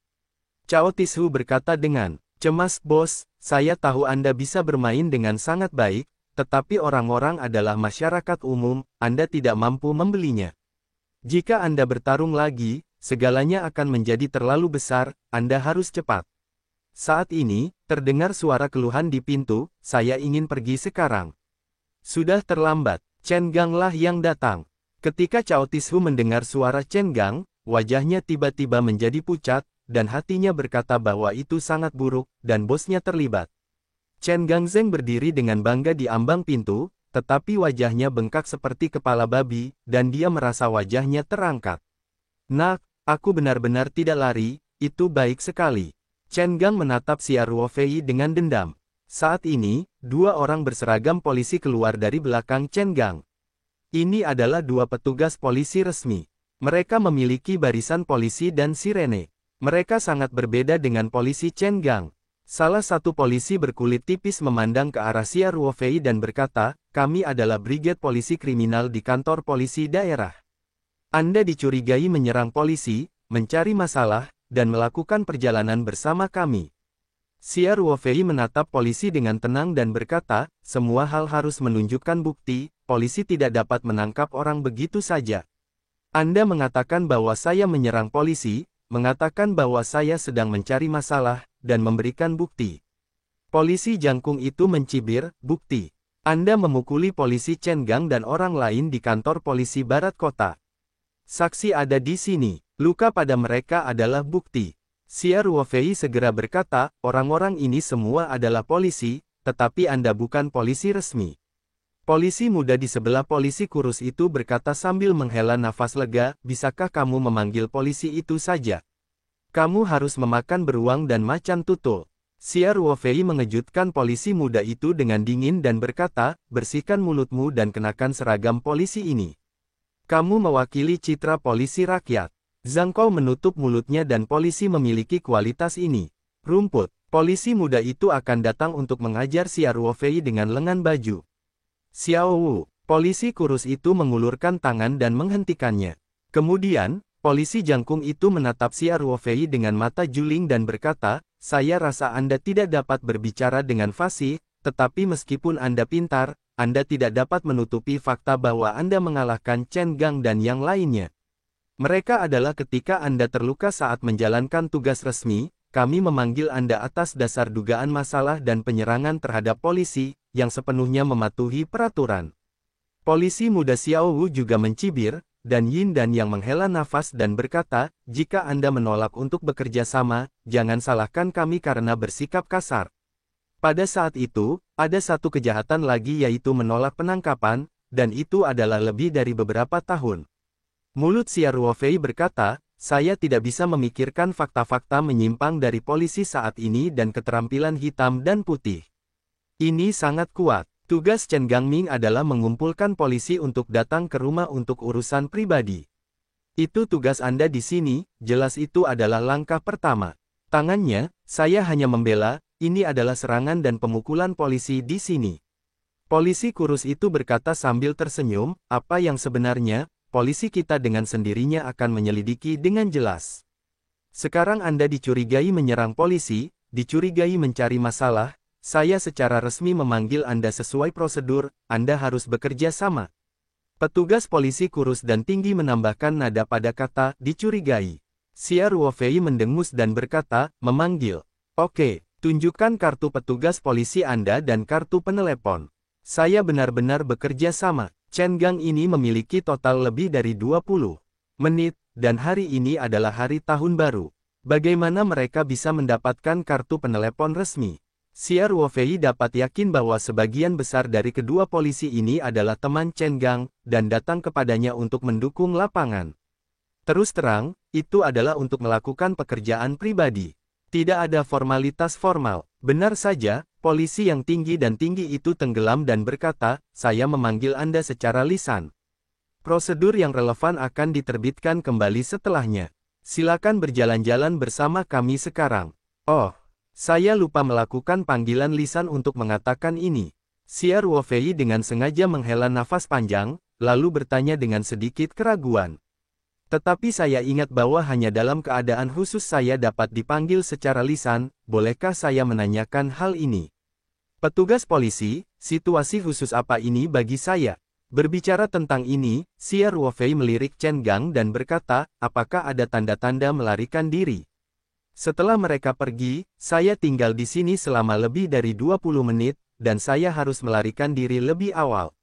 Cao Tishu berkata dengan cemas, Bos, saya tahu Anda bisa bermain dengan sangat baik, tetapi orang-orang adalah masyarakat umum, Anda tidak mampu membelinya. Jika Anda bertarung lagi, segalanya akan menjadi terlalu besar, Anda harus cepat. Saat ini, terdengar suara keluhan di pintu, saya ingin pergi sekarang. Sudah terlambat, Chen Gang lah yang datang. Ketika Cao Tishu mendengar suara Chen Gang, wajahnya tiba-tiba menjadi pucat, dan hatinya berkata bahwa itu sangat buruk, dan bosnya terlibat. Chen Gangzheng berdiri dengan bangga di ambang pintu, tetapi wajahnya bengkak seperti kepala babi, dan dia merasa wajahnya terangkat. Nak, aku benar-benar tidak lari, itu baik sekali. Chen Gang menatap Xia Ruofei dengan dendam. Saat ini, dua orang berseragam polisi keluar dari belakang Chen Gang. Ini adalah dua petugas polisi resmi. Mereka memiliki barisan polisi dan sirene. Mereka sangat berbeda dengan polisi Chen Gang. Salah satu polisi berkulit tipis memandang ke arah Xia Ruofei dan berkata, "Kami adalah brigade polisi kriminal di kantor polisi daerah. Anda dicurigai menyerang polisi, mencari masalah, dan melakukan perjalanan bersama kami." Xia Ruofei menatap polisi dengan tenang dan berkata, "Semua hal harus menunjukkan bukti, polisi tidak dapat menangkap orang begitu saja. Anda mengatakan bahwa saya menyerang polisi, mengatakan bahwa saya sedang mencari masalah, dan memberikan bukti." Polisi jangkung itu mencibir, "Bukti? Anda memukuli polisi Chen Gang dan orang lain di kantor polisi barat kota. Saksi ada di sini, luka pada mereka adalah bukti." Xia Ruofei segera berkata, "Orang-orang ini semua adalah polisi, tetapi Anda bukan polisi resmi." Polisi muda di sebelah polisi kurus itu berkata sambil menghela nafas lega, "Bisakah kamu memanggil polisi itu saja? Kamu harus memakan beruang dan macan tutul." Xia Ruofei mengejutkan polisi muda itu dengan dingin dan berkata, "Bersihkan mulutmu dan kenakan seragam polisi ini. Kamu mewakili citra polisi rakyat." Zhang Kou menutup mulutnya dan polisi memiliki kualitas ini. Rumput. Polisi muda itu akan datang untuk mengajar Xia Ruofei dengan lengan baju. "Xiao Wu." Polisi kurus itu mengulurkan tangan dan menghentikannya. Kemudian, polisi jangkung itu menatap Xia Ruofei dengan mata juling dan berkata, "Saya rasa Anda tidak dapat berbicara dengan fasih, tetapi meskipun Anda pintar, Anda tidak dapat menutupi fakta bahwa Anda mengalahkan Chen Gang dan yang lainnya. Mereka adalah ketika Anda terluka saat menjalankan tugas resmi, kami memanggil Anda atas dasar dugaan masalah dan penyerangan terhadap polisi, yang sepenuhnya mematuhi peraturan." Polisi muda Xiao Wu juga mencibir, dan Yin dan yang menghela nafas dan berkata, "Jika Anda menolak untuk bekerja sama, jangan salahkan kami karena bersikap kasar." Pada saat itu, ada satu kejahatan lagi yaitu menolak penangkapan, dan itu adalah lebih dari beberapa tahun. Mulut Xia Ruofei berkata, "Saya tidak bisa memikirkan fakta-fakta menyimpang dari polisi saat ini dan keterampilan hitam dan putih. Ini sangat kuat. Tugas Chen Gangming adalah mengumpulkan polisi untuk datang ke rumah untuk urusan pribadi. Itu tugas Anda di sini, jelas itu adalah langkah pertama. Tangannya, saya hanya membela, ini adalah serangan dan pemukulan polisi di sini." Polisi kurus itu berkata sambil tersenyum, "Apa yang sebenarnya? Polisi kita dengan sendirinya akan menyelidiki dengan jelas. Sekarang Anda dicurigai menyerang polisi, dicurigai mencari masalah, saya secara resmi memanggil Anda sesuai prosedur, Anda harus bekerja sama." Petugas polisi kurus dan tinggi menambahkan nada pada kata, "dicurigai." Xia Ruofei mendengus dan berkata, "Memanggil. Oke, tunjukkan kartu petugas polisi Anda dan kartu penelepon. Saya benar-benar bekerja sama." Chen Gang ini memiliki total lebih dari 20 menit, dan hari ini adalah hari tahun baru. Bagaimana mereka bisa mendapatkan kartu penelepon resmi? Xia Ruofei dapat yakin bahwa sebagian besar dari kedua polisi ini adalah teman Chen Gang, dan datang kepadanya untuk mendukung lapangan. Terus terang, itu adalah untuk melakukan pekerjaan pribadi. Tidak ada formalitas formal. Benar saja, polisi yang tinggi dan tinggi itu tenggelam dan berkata, "Saya memanggil Anda secara lisan. Prosedur yang relevan akan diterbitkan kembali setelahnya. Silakan berjalan-jalan bersama kami sekarang." "Oh, saya lupa melakukan panggilan lisan untuk mengatakan ini." Xia Ruofei dengan sengaja menghela nafas panjang, lalu bertanya dengan sedikit keraguan. "Tetapi saya ingat bahwa hanya dalam keadaan khusus saya dapat dipanggil secara lisan, bolehkah saya menanyakan hal ini?" Petugas polisi, "Situasi khusus apa ini bagi saya?" Berbicara tentang ini, Xia Ruofei melirik Chen Gang dan berkata, "Apakah ada tanda-tanda melarikan diri?" Setelah mereka pergi, saya tinggal di sini selama lebih dari 20 menit, dan saya harus melarikan diri lebih awal.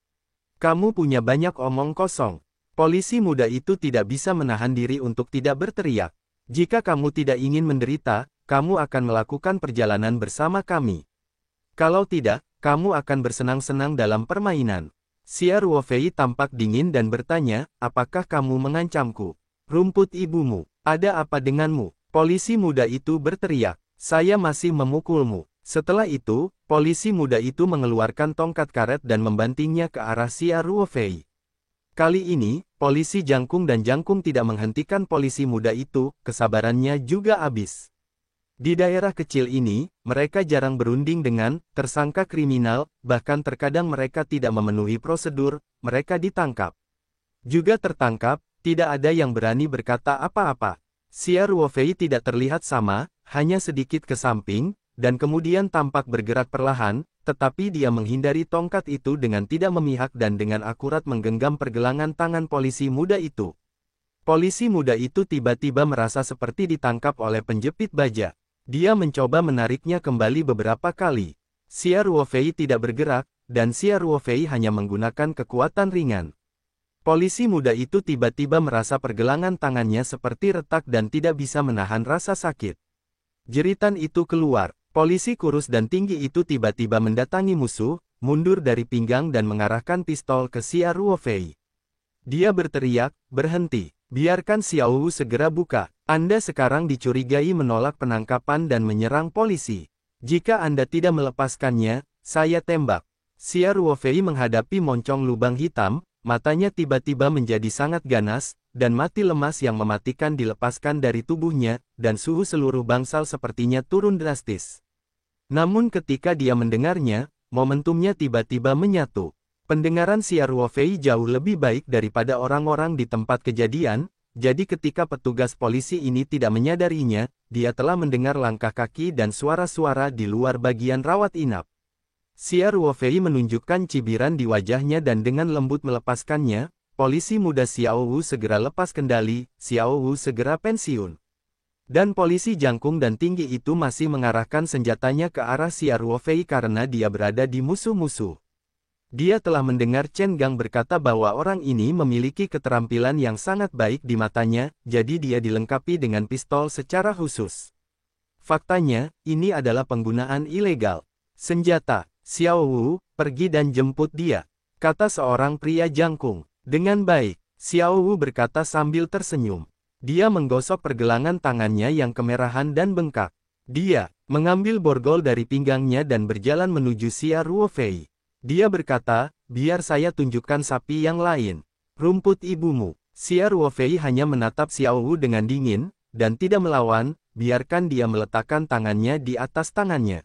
Kamu punya banyak omong kosong. Polisi muda itu tidak bisa menahan diri untuk tidak berteriak. "Jika kamu tidak ingin menderita, kamu akan melakukan perjalanan bersama kami. Kalau tidak, kamu akan bersenang-senang dalam permainan." Xia Ruofei tampak dingin dan bertanya, "Apakah kamu mengancamku? Rumput ibumu, ada apa denganmu?" Polisi muda itu berteriak, "Saya masih memukulmu." Setelah itu, Polisi muda itu mengeluarkan tongkat karet dan membantingnya ke arah Xia Ruofei. Kali ini, polisi Jangkung dan Jangkung tidak menghentikan polisi muda itu, kesabarannya juga habis. Di daerah kecil ini, mereka jarang berunding dengan tersangka kriminal, bahkan terkadang mereka tidak memenuhi prosedur, mereka ditangkap. Juga tertangkap, tidak ada yang berani berkata apa-apa. Xia Ruofei tidak terlihat sama, hanya sedikit ke samping, dan kemudian tampak bergerak perlahan, tetapi dia menghindari tongkat itu dengan tidak memihak dan dengan akurat menggenggam pergelangan tangan polisi muda itu. Polisi muda itu tiba-tiba merasa seperti ditangkap oleh penjepit baja. Dia mencoba menariknya kembali beberapa kali. Xia Ruofei tidak bergerak, dan Xia Ruofei hanya menggunakan kekuatan ringan. Polisi muda itu tiba-tiba merasa pergelangan tangannya seperti retak dan tidak bisa menahan rasa sakit. Jeritan itu keluar. Polisi kurus dan tinggi itu tiba-tiba mendatangi musuh, mundur dari pinggang dan mengarahkan pistol ke Xia Ruofei. Dia berteriak, "Berhenti, biarkan Xiao Wu segera buka. Anda sekarang dicurigai menolak penangkapan dan menyerang polisi. Jika Anda tidak melepaskannya, saya tembak." Xia Ruofei menghadapi moncong lubang hitam, matanya tiba-tiba menjadi sangat ganas, dan mati lemas yang mematikan dilepaskan dari tubuhnya, dan suhu seluruh bangsal sepertinya turun drastis. Namun ketika dia mendengarnya, momentumnya tiba-tiba menyatu. Pendengaran Xia Ruofei jauh lebih baik daripada orang-orang di tempat kejadian, jadi ketika petugas polisi ini tidak menyadarinya, dia telah mendengar langkah kaki dan suara-suara di luar bagian rawat inap. Xia Ruofei menunjukkan cibiran di wajahnya dan dengan lembut melepaskannya. Polisi muda Xiao Wu segera lepas kendali, Xiao Wu segera pensiun. Dan polisi Jangkung dan tinggi itu masih mengarahkan senjatanya ke arah Xia Ruofei karena dia berada di musuh-musuh. Dia telah mendengar Chen Gang berkata bahwa orang ini memiliki keterampilan yang sangat baik di matanya, jadi dia dilengkapi dengan pistol secara khusus. Faktanya, ini adalah penggunaan ilegal. Senjata, Xiao Wu, pergi dan jemput dia, kata seorang pria Jangkung. Dengan baik, Xiao Wu berkata sambil tersenyum. Dia menggosok pergelangan tangannya yang kemerahan dan bengkak. Dia mengambil borgol dari pinggangnya dan berjalan menuju Xia Ruofei. Dia berkata, "Biar saya tunjukkan sapi yang lain. Rumput ibumu." Xia Ruofei hanya menatap Xiao Wu dengan dingin, dan tidak melawan, biarkan dia meletakkan tangannya di atas tangannya.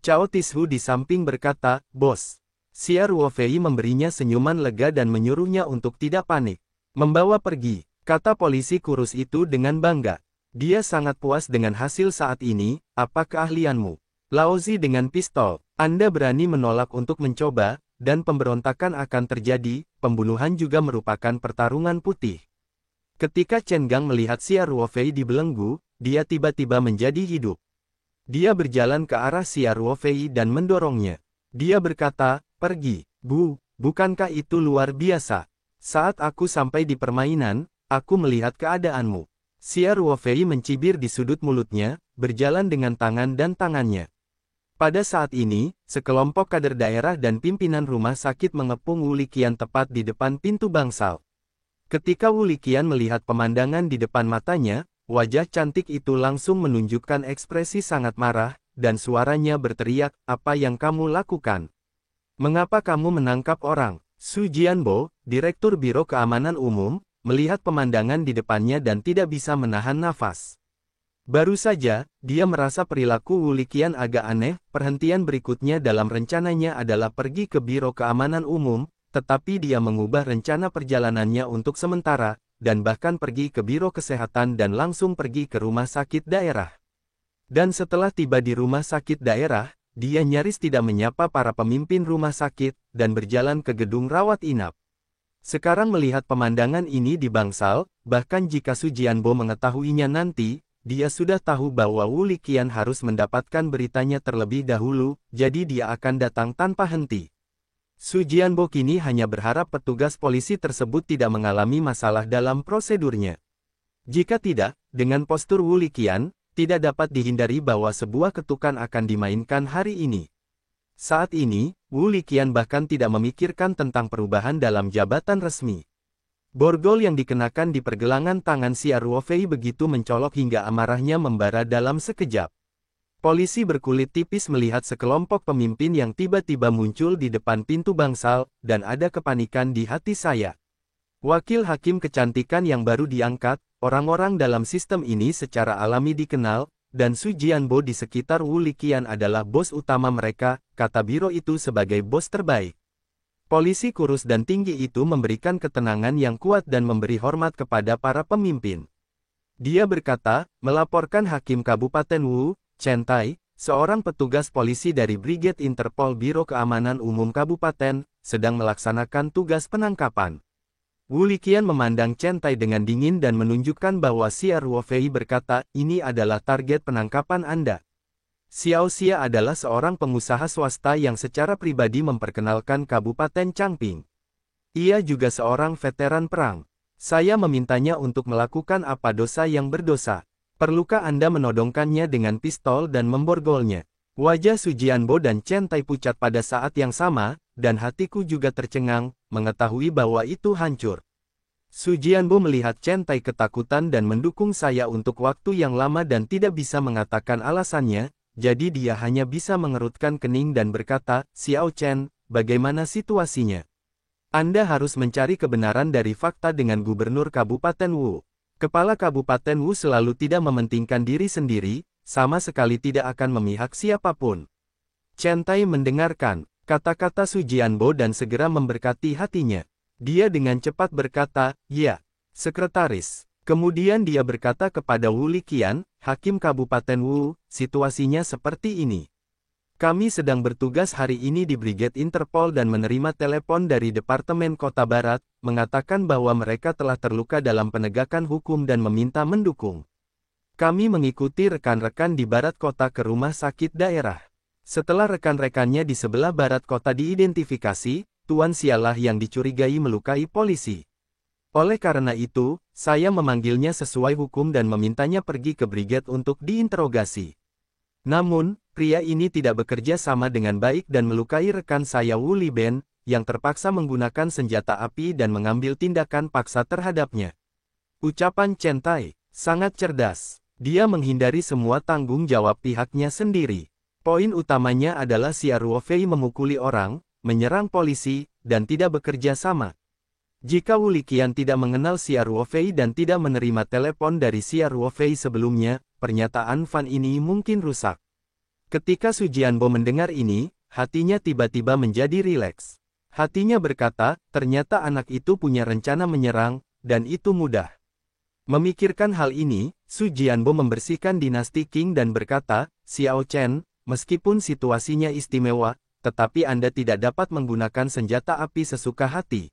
Cao Tishu di samping berkata, "Bos." Xia Ruofei memberinya senyuman lega dan menyuruhnya untuk tidak panik. "Membawa pergi," kata polisi kurus itu dengan bangga. Dia sangat puas dengan hasil saat ini. "Apa keahlianmu?" "Laozi dengan pistol. Anda berani menolak untuk mencoba, dan pemberontakan akan terjadi." Pembunuhan juga merupakan pertarungan putih. Ketika Chen Gang melihat Xia Ruofei dibelenggu, dia tiba-tiba menjadi hidup. Dia berjalan ke arah Xia Ruofei dan mendorongnya. Dia berkata, "Pergi, Bu, bukankah itu luar biasa? Saat aku sampai di permainan, aku melihat keadaanmu." Xia Ruofei mencibir di sudut mulutnya, berjalan dengan tangan dan tangannya. Pada saat ini, sekelompok kader daerah dan pimpinan rumah sakit mengepung Wu Liqian tepat di depan pintu bangsal. Ketika Wu Liqian melihat pemandangan di depan matanya, wajah cantik itu langsung menunjukkan ekspresi sangat marah, dan suaranya berteriak, "Apa yang kamu lakukan? Mengapa kamu menangkap orang?" Su Jianbo, Direktur Biro Keamanan Umum, melihat pemandangan di depannya dan tidak bisa menahan nafas. Baru saja, dia merasa perilaku Wu Liqian agak aneh. Perhentian berikutnya dalam rencananya adalah pergi ke Biro Keamanan Umum, tetapi dia mengubah rencana perjalanannya untuk sementara, dan bahkan pergi ke Biro Kesehatan dan langsung pergi ke rumah sakit daerah. Dan setelah tiba di rumah sakit daerah, dia nyaris tidak menyapa para pemimpin rumah sakit, dan berjalan ke gedung rawat inap. Sekarang melihat pemandangan ini di bangsal, bahkan jika Su Jianbo mengetahuinya nanti, dia sudah tahu bahwa Wu Liqian harus mendapatkan beritanya terlebih dahulu, jadi dia akan datang tanpa henti. Su Jianbo kini hanya berharap petugas polisi tersebut tidak mengalami masalah dalam prosedurnya. Jika tidak, dengan postur Wu Liqian, tidak dapat dihindari bahwa sebuah ketukan akan dimainkan hari ini. Saat ini, Wu Liqian bahkan tidak memikirkan tentang perubahan dalam jabatan resmi. Borgol yang dikenakan di pergelangan tangan Xia Ruofei begitu mencolok hingga amarahnya membara dalam sekejap. Polisi berkulit tipis melihat sekelompok pemimpin yang tiba-tiba muncul di depan pintu bangsal, dan ada kepanikan di hati saya. Wakil hakim kecantikan yang baru diangkat, orang-orang dalam sistem ini secara alami dikenal, dan Su Jianbo di sekitar Wu Liqian adalah bos utama mereka, kata biro itu sebagai bos terbaik. Polisi kurus dan tinggi itu memberikan ketenangan yang kuat dan memberi hormat kepada para pemimpin. Dia berkata, melaporkan Hakim Kabupaten Wu, Chen Tai, seorang petugas polisi dari Brigade Interpol Biro Keamanan Umum Kabupaten, sedang melaksanakan tugas penangkapan. Wu Liqian memandang Chen Tai dengan dingin dan menunjukkan bahwa Xia Ruofei berkata, ini adalah target penangkapan Anda. Xiao Xia adalah seorang pengusaha swasta yang secara pribadi memperkenalkan Kabupaten Changping. Ia juga seorang veteran perang. Saya memintanya untuk melakukan apa dosa yang berdosa. Perlukah Anda menodongkannya dengan pistol dan memborgolnya? Wajah Su Jianbo dan Chen Tai pucat pada saat yang sama, dan hatiku juga tercengang, mengetahui bahwa itu hancur. Su Jianbo melihat Chen Tai ketakutan dan mendukung saya untuk waktu yang lama dan tidak bisa mengatakan alasannya, jadi dia hanya bisa mengerutkan kening dan berkata, Xiao Chen, bagaimana situasinya? Anda harus mencari kebenaran dari fakta dengan Gubernur Kabupaten Wu. Kepala Kabupaten Wu selalu tidak mementingkan diri sendiri, sama sekali tidak akan memihak siapapun. Chen Tai mendengarkan kata-kata Su Jianbo dan segera memberkati hatinya. Dia dengan cepat berkata, ya, sekretaris. Kemudian dia berkata kepada Wu Liqian, Hakim Kabupaten Wu, situasinya seperti ini. Kami sedang bertugas hari ini di Brigade Interpol dan menerima telepon dari Departemen Kota Barat, mengatakan bahwa mereka telah terluka dalam penegakan hukum dan meminta mendukung. Kami mengikuti rekan-rekan di Barat Kota ke rumah sakit daerah. Setelah rekan-rekannya di sebelah Barat Kota diidentifikasi, Tuan Sialah yang dicurigai melukai polisi. Oleh karena itu, saya memanggilnya sesuai hukum dan memintanya pergi ke Brigade untuk diinterogasi. Namun, pria ini tidak bekerja sama dengan baik dan melukai rekan saya Wu Liben, yang terpaksa menggunakan senjata api dan mengambil tindakan paksa terhadapnya. Ucapan Chen Tai sangat cerdas. Dia menghindari semua tanggung jawab pihaknya sendiri. Poin utamanya adalah Xia Ruofei memukuli orang, menyerang polisi, dan tidak bekerja sama. Jika Wu Liqian tidak mengenal Xia Ruofei dan tidak menerima telepon dari Xia Ruofei sebelumnya, pernyataan Fan ini mungkin rusak. Ketika Su Jianbo mendengar ini, hatinya tiba-tiba menjadi rileks. Hatinya berkata, ternyata anak itu punya rencana menyerang, dan itu mudah. Memikirkan hal ini, Su Jianbo membersihkan dinasti Qing dan berkata, Xiao Chen, meskipun situasinya istimewa, tetapi Anda tidak dapat menggunakan senjata api sesuka hati.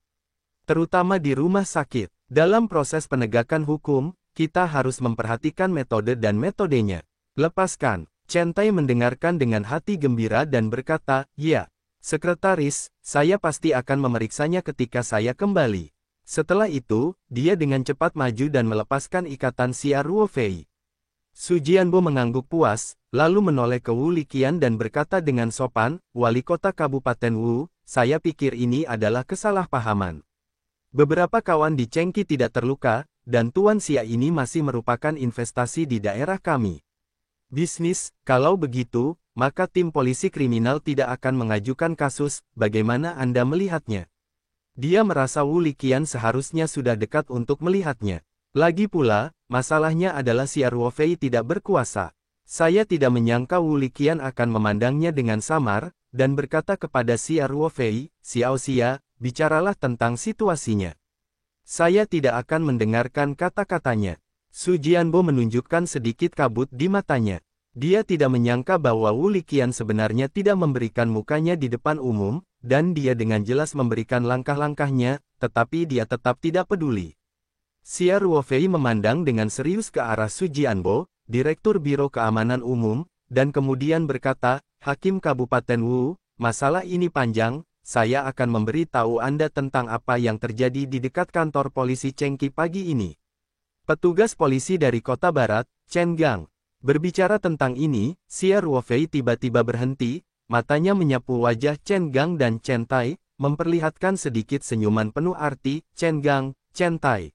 Terutama di rumah sakit. Dalam proses penegakan hukum, kita harus memperhatikan metode dan metodenya. Lepaskan. Chen Tai mendengarkan dengan hati gembira dan berkata, ya, sekretaris, saya pasti akan memeriksanya ketika saya kembali. Setelah itu, dia dengan cepat maju dan melepaskan ikatan Xia Ruofei. Su Jianbo mengangguk puas, lalu menoleh ke Wu Liqian dan berkata dengan sopan, Wali Kota Kabupaten Wu, saya pikir ini adalah kesalahpahaman. Beberapa kawan di Chengqi tidak terluka, dan Tuan Xia ini masih merupakan investasi di daerah kami. Bisnis, kalau begitu, maka tim polisi kriminal tidak akan mengajukan kasus, bagaimana Anda melihatnya? Dia merasa Wu Liqian seharusnya sudah dekat untuk melihatnya. Lagi pula, masalahnya adalah Xia Ruofei tidak berkuasa. Saya tidak menyangka Wu Liqian akan memandangnya dengan samar, dan berkata kepada Xia Ruofei, Xiao Xia, bicaralah tentang situasinya. Saya tidak akan mendengarkan kata-katanya. Su Jianbo menunjukkan sedikit kabut di matanya. Dia tidak menyangka bahwa Wu Liqian sebenarnya tidak memberikan mukanya di depan umum, dan dia dengan jelas memberikan langkah-langkahnya, tetapi dia tetap tidak peduli. Xia Ruofei memandang dengan serius ke arah Su Jianbo, Direktur Biro Keamanan Umum, dan kemudian berkata, Hakim Kabupaten Wu, masalah ini panjang, saya akan memberi tahu Anda tentang apa yang terjadi di dekat kantor polisi Chengqi pagi ini. Petugas polisi dari Kota Barat, Chen Gang. Berbicara tentang ini, Xia Ruofei tiba-tiba berhenti, matanya menyapu wajah Chen Gang dan Chen Tai, memperlihatkan sedikit senyuman penuh arti, Chen Gang, Chen Tai.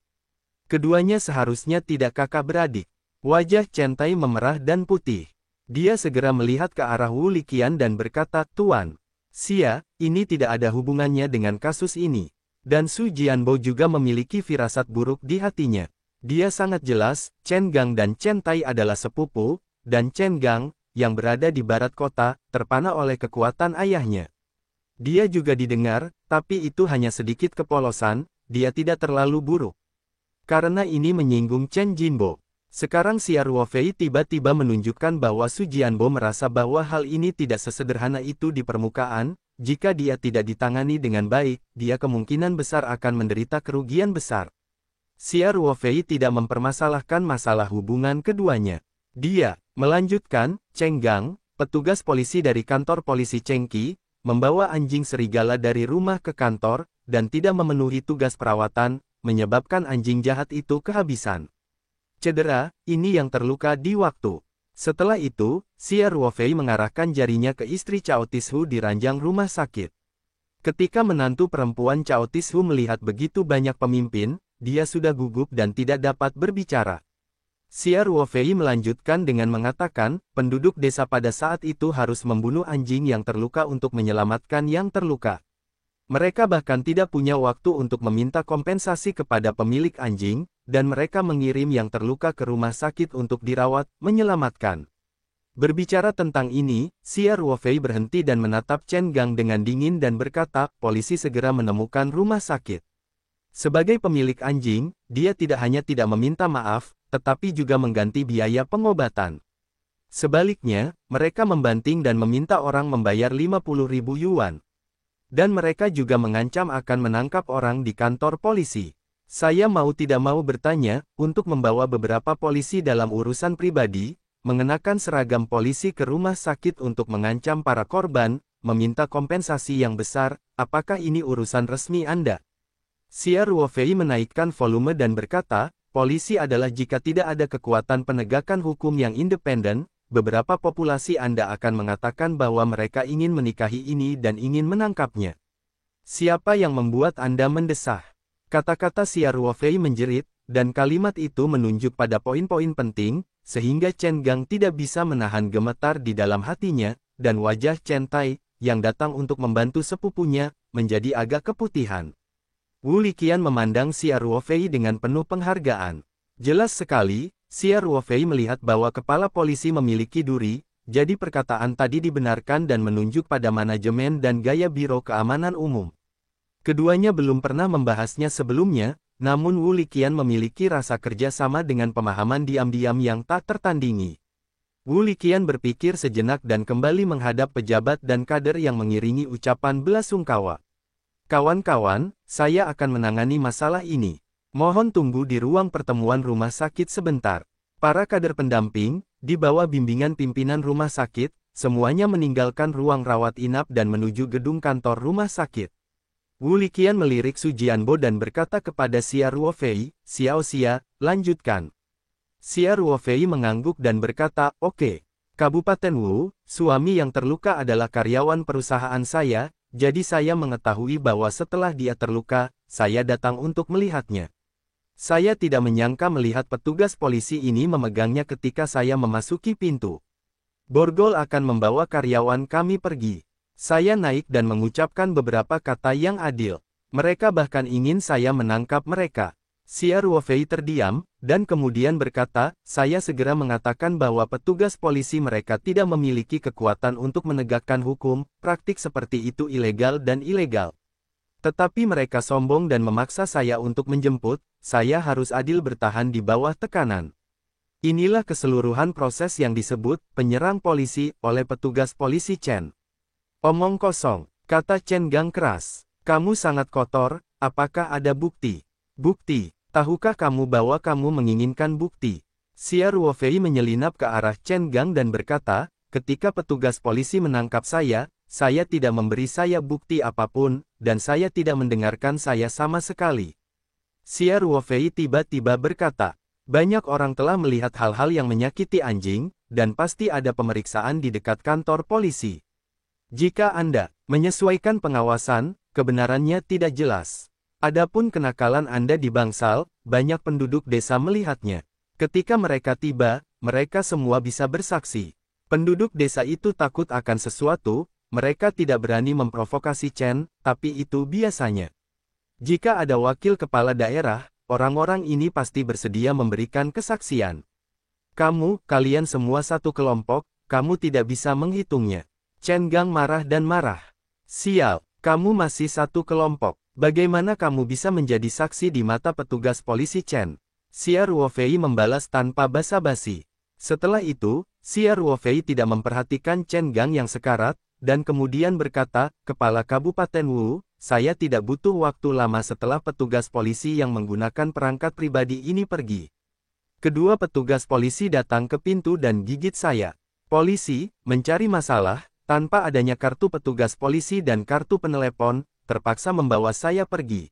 Keduanya seharusnya tidak kakak beradik. Wajah Chen Tai memerah dan putih. Dia segera melihat ke arah Wu Liqian dan berkata, "Tuan Xia, ini tidak ada hubungannya dengan kasus ini." Dan Su Jianbo juga memiliki firasat buruk di hatinya. Dia sangat jelas, Chen Gang dan Chen Tai adalah sepupu, dan Chen Gang, yang berada di barat kota, terpana oleh kekuatan ayahnya. Dia juga didengar, tapi itu hanya sedikit kepolosan, dia tidak terlalu buruk. Karena ini menyinggung Chen Jinbo. Sekarang Xia Ruofei tiba-tiba menunjukkan bahwa Su Jianbo merasa bahwa hal ini tidak sesederhana itu di permukaan, jika dia tidak ditangani dengan baik, dia kemungkinan besar akan menderita kerugian besar. Xia Ruofei tidak mempermasalahkan masalah hubungan keduanya. Dia melanjutkan, Cheng Gang, petugas polisi dari kantor polisi Chengqi, membawa anjing serigala dari rumah ke kantor, dan tidak memenuhi tugas perawatan, menyebabkan anjing jahat itu kehabisan cedera, ini yang terluka di waktu. Setelah itu, Xia Ruofei mengarahkan jarinya ke istri Cao Tishu di ranjang rumah sakit. Ketika menantu perempuan Cao Tishu melihat begitu banyak pemimpin, dia sudah gugup dan tidak dapat berbicara. Xia Ruofei melanjutkan dengan mengatakan, penduduk desa pada saat itu harus membunuh anjing yang terluka untuk menyelamatkan yang terluka. Mereka bahkan tidak punya waktu untuk meminta kompensasi kepada pemilik anjing, dan mereka mengirim yang terluka ke rumah sakit untuk dirawat, menyelamatkan. Berbicara tentang ini, Xia Ruofei berhenti dan menatap Chen Gang dengan dingin dan berkata, polisi segera menemukan rumah sakit. Sebagai pemilik anjing, dia tidak hanya tidak meminta maaf, tetapi juga mengganti biaya pengobatan. Sebaliknya, mereka membanting dan meminta orang membayar 50.000 yuan. Dan mereka juga mengancam akan menangkap orang di kantor polisi. Saya mau tidak mau bertanya, untuk membawa beberapa polisi dalam urusan pribadi, mengenakan seragam polisi ke rumah sakit untuk mengancam para korban, meminta kompensasi yang besar, apakah ini urusan resmi Anda? Xia Ruofei menaikkan volume dan berkata, polisi adalah jika tidak ada kekuatan penegakan hukum yang independen, beberapa populasi Anda akan mengatakan bahwa mereka ingin menikahi ini dan ingin menangkapnya. Siapa yang membuat Anda mendesah? Kata-kata Xia Ruofei menjerit, dan kalimat itu menunjuk pada poin-poin penting, sehingga Chen Gang tidak bisa menahan gemetar di dalam hatinya, dan wajah Chen Tai, yang datang untuk membantu sepupunya, menjadi agak keputihan. Wu Liqian memandang Xia Ruofei dengan penuh penghargaan. Jelas sekali, Xia Ruofei melihat bahwa kepala polisi memiliki duri, jadi perkataan tadi dibenarkan dan menunjuk pada manajemen dan gaya Biro Keamanan Umum. Keduanya belum pernah membahasnya sebelumnya, namun Wu Liqian memiliki rasa kerja sama dengan pemahaman diam-diam yang tak tertandingi. Wu Liqian berpikir sejenak dan kembali menghadap pejabat dan kader yang mengiringi ucapan belasungkawa. Kawan-kawan, saya akan menangani masalah ini. Mohon tunggu di ruang pertemuan rumah sakit sebentar. Para kader pendamping, di bawah bimbingan pimpinan rumah sakit, semuanya meninggalkan ruang rawat inap dan menuju gedung kantor rumah sakit. Wu Liqian melirik Su Jianbo dan berkata kepada Xia Ruofei, "Xiao Xia, lanjutkan." Xia Ruofei mengangguk dan berkata, "Oke. Kabupaten Wu, suami yang terluka adalah karyawan perusahaan saya, jadi saya mengetahui bahwa setelah dia terluka, saya datang untuk melihatnya. Saya tidak menyangka melihat petugas polisi ini memegangnya ketika saya memasuki pintu. Borgol akan membawa karyawan kami pergi. Saya naik dan mengucapkan beberapa kata yang adil. Mereka bahkan ingin saya menangkap mereka." Xia Ruofei terdiam, dan kemudian berkata, "Saya segera mengatakan bahwa petugas polisi mereka tidak memiliki kekuatan untuk menegakkan hukum, praktik seperti itu ilegal dan ilegal. Tetapi mereka sombong dan memaksa saya untuk menjemput, saya harus adil bertahan di bawah tekanan." Inilah keseluruhan proses yang disebut penyerang polisi oleh petugas polisi Chen. "Omong kosong," kata Chen Gang keras. "Kamu sangat kotor, apakah ada bukti?" "Bukti? Tahukah kamu bahwa kamu menginginkan bukti?" Xia Ruofei menyelinap ke arah Chen Gang dan berkata, "Ketika petugas polisi menangkap saya tidak memberi saya bukti apapun, dan saya tidak mendengarkan saya sama sekali." Xia Ruofei tiba-tiba berkata, "Banyak orang telah melihat hal-hal yang menyakiti anjing, dan pasti ada pemeriksaan di dekat kantor polisi. Jika Anda menyesuaikan pengawasan, kebenarannya tidak jelas. Adapun kenakalan Anda di bangsal, banyak penduduk desa melihatnya. Ketika mereka tiba, mereka semua bisa bersaksi. Penduduk desa itu takut akan sesuatu, mereka tidak berani memprovokasi Chen, tapi itu biasanya. Jika ada wakil kepala daerah, orang-orang ini pasti bersedia memberikan kesaksian. Kalian semua satu kelompok, kamu tidak bisa menghitungnya. Chen Gang marah dan marah. Sial, kamu masih satu kelompok. Bagaimana kamu bisa menjadi saksi di mata petugas polisi Chen? Xia Ruofei membalas tanpa basa-basi. Setelah itu, Xia Ruofei tidak memperhatikan Chen Gang yang sekarat, dan kemudian berkata, Kepala Kabupaten Wu, saya tidak butuh waktu lama setelah petugas polisi yang menggunakan perangkat pribadi ini pergi. Kedua petugas polisi datang ke pintu dan gigit saya. Polisi, mencari masalah, tanpa adanya kartu petugas polisi dan kartu penelepon, terpaksa membawa saya pergi.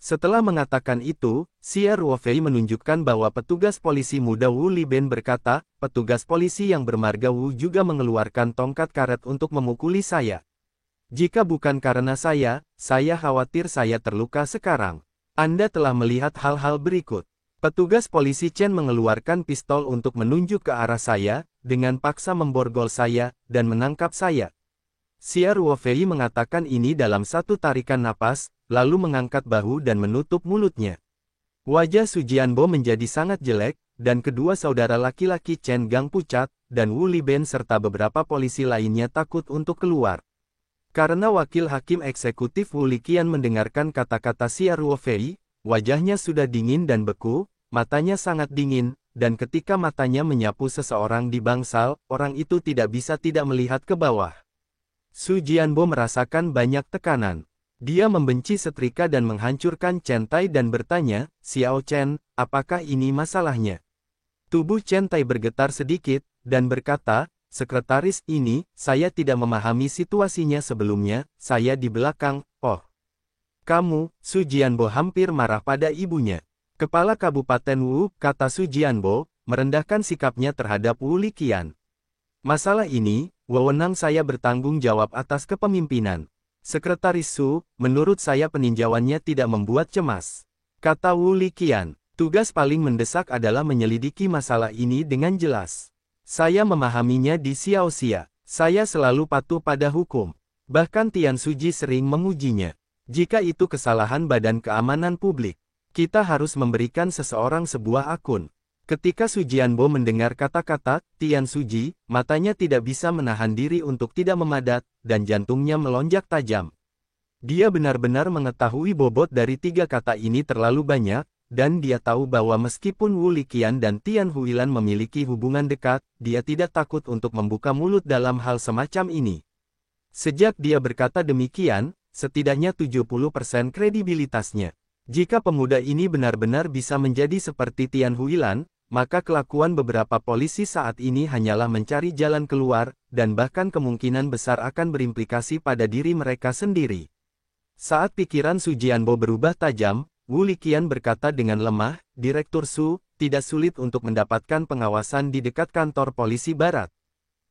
Setelah mengatakan itu, Xia Ruofei menunjukkan bahwa petugas polisi muda Wu Liben berkata, petugas polisi yang bermarga Wu juga mengeluarkan tongkat karet untuk memukuli saya. Jika bukan karena saya khawatir saya terluka sekarang. Anda telah melihat hal-hal berikut. Petugas polisi Chen mengeluarkan pistol untuk menunjuk ke arah saya, dengan paksa memborgol saya, dan menangkap saya. Xia Ruofei mengatakan ini dalam satu tarikan napas, lalu mengangkat bahu dan menutup mulutnya. Wajah Su Jianbo menjadi sangat jelek, dan kedua saudara laki-laki Chen Gang pucat, dan Wu Liben serta beberapa polisi lainnya takut untuk keluar. Karena wakil hakim eksekutif Wu Liqian mendengarkan kata-kata Xia Ruofei, wajahnya sudah dingin dan beku, matanya sangat dingin, dan ketika matanya menyapu seseorang di bangsal, orang itu tidak bisa tidak melihat ke bawah. Su Jianbo merasakan banyak tekanan. Dia membenci setrika dan menghancurkan Chen Tai dan bertanya, Xiao Chen, apakah ini masalahnya? Tubuh Chen Tai bergetar sedikit, dan berkata, Sekretaris ini, saya tidak memahami situasinya sebelumnya, saya di belakang, oh. Kamu, Su Jianbo hampir marah pada ibunya. Kepala Kabupaten Wu, kata Su Jianbo, merendahkan sikapnya terhadap Wu Liqian. Masalah ini, wewenang saya bertanggung jawab atas kepemimpinan. Sekretaris Su, menurut saya peninjauannya tidak membuat cemas. Kata Wu Liqian, tugas paling mendesak adalah menyelidiki masalah ini dengan jelas. Saya memahaminya di Xiaoxia. Saya selalu patuh pada hukum. Bahkan Tian Suji sering mengujinya. Jika itu kesalahan Badan Keamanan Publik, kita harus memberikan seseorang sebuah akun. Ketika Su Jianbo mendengar kata-kata Tian Suji, matanya tidak bisa menahan diri untuk tidak memadat, dan jantungnya melonjak tajam. Dia benar-benar mengetahui bobot dari tiga kata ini terlalu banyak, dan dia tahu bahwa meskipun Wu Liqian dan Tian Huilan memiliki hubungan dekat, dia tidak takut untuk membuka mulut dalam hal semacam ini. Sejak dia berkata demikian, setidaknya 70% kredibilitasnya. Jika pemuda ini benar-benar bisa menjadi seperti Tian Huilan, maka kelakuan beberapa polisi saat ini hanyalah mencari jalan keluar, dan bahkan kemungkinan besar akan berimplikasi pada diri mereka sendiri. Saat pikiran Su Jianbo berubah tajam, Wu Liqian berkata dengan lemah, Direktur Su, tidak sulit untuk mendapatkan pengawasan di dekat kantor polisi barat.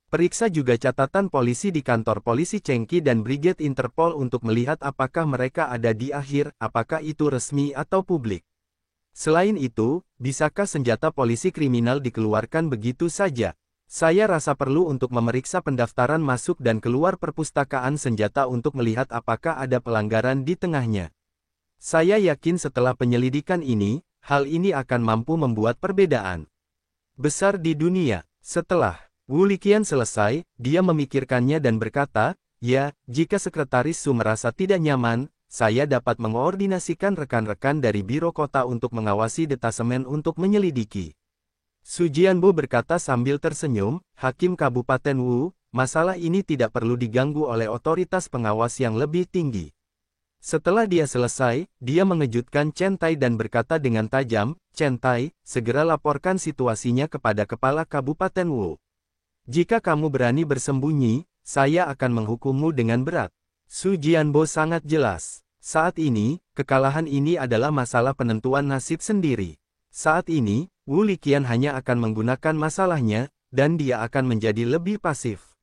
Periksa juga catatan polisi di kantor polisi Chengqi dan Brigade Interpol untuk melihat apakah mereka ada di akhir, apakah itu resmi atau publik. Selain itu, bisakah senjata polisi kriminal dikeluarkan begitu saja? Saya rasa perlu untuk memeriksa pendaftaran masuk dan keluar perpustakaan senjata untuk melihat apakah ada pelanggaran di tengahnya. Saya yakin setelah penyelidikan ini, hal ini akan mampu membuat perbedaan besar di dunia. Setelah Wu Liqian selesai, dia memikirkannya dan berkata, ya, jika Sekretaris Su merasa tidak nyaman, saya dapat mengoordinasikan rekan-rekan dari Biro Kota untuk mengawasi detasemen untuk menyelidiki. Su Jianbo berkata sambil tersenyum, Hakim Kabupaten Wu, masalah ini tidak perlu diganggu oleh otoritas pengawas yang lebih tinggi. Setelah dia selesai, dia mengejutkan Chen Tai dan berkata dengan tajam, Chen Tai, segera laporkan situasinya kepada Kepala Kabupaten Wu. Jika kamu berani bersembunyi, saya akan menghukummu dengan berat. Su Jianbo sangat jelas. Saat ini, kekalahan ini adalah masalah penentuan nasib sendiri. Saat ini, Wu Liqian hanya akan menggunakan masalahnya, dan dia akan menjadi lebih pasif.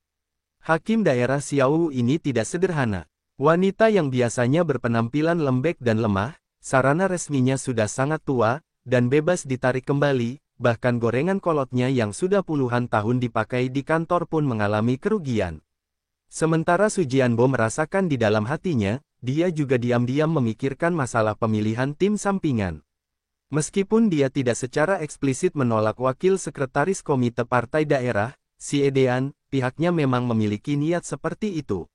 Hakim daerah Xiaowu ini tidak sederhana. Wanita yang biasanya berpenampilan lembek dan lemah, sarana resminya sudah sangat tua, dan bebas ditarik kembali, bahkan gorengan kolotnya yang sudah puluhan tahun dipakai di kantor pun mengalami kerugian. Sementara Su Jianbo merasakan di dalam hatinya, dia juga diam-diam memikirkan masalah pemilihan tim sampingan. Meskipun dia tidak secara eksplisit menolak wakil sekretaris komite partai daerah, si Edean, pihaknya memang memiliki niat seperti itu.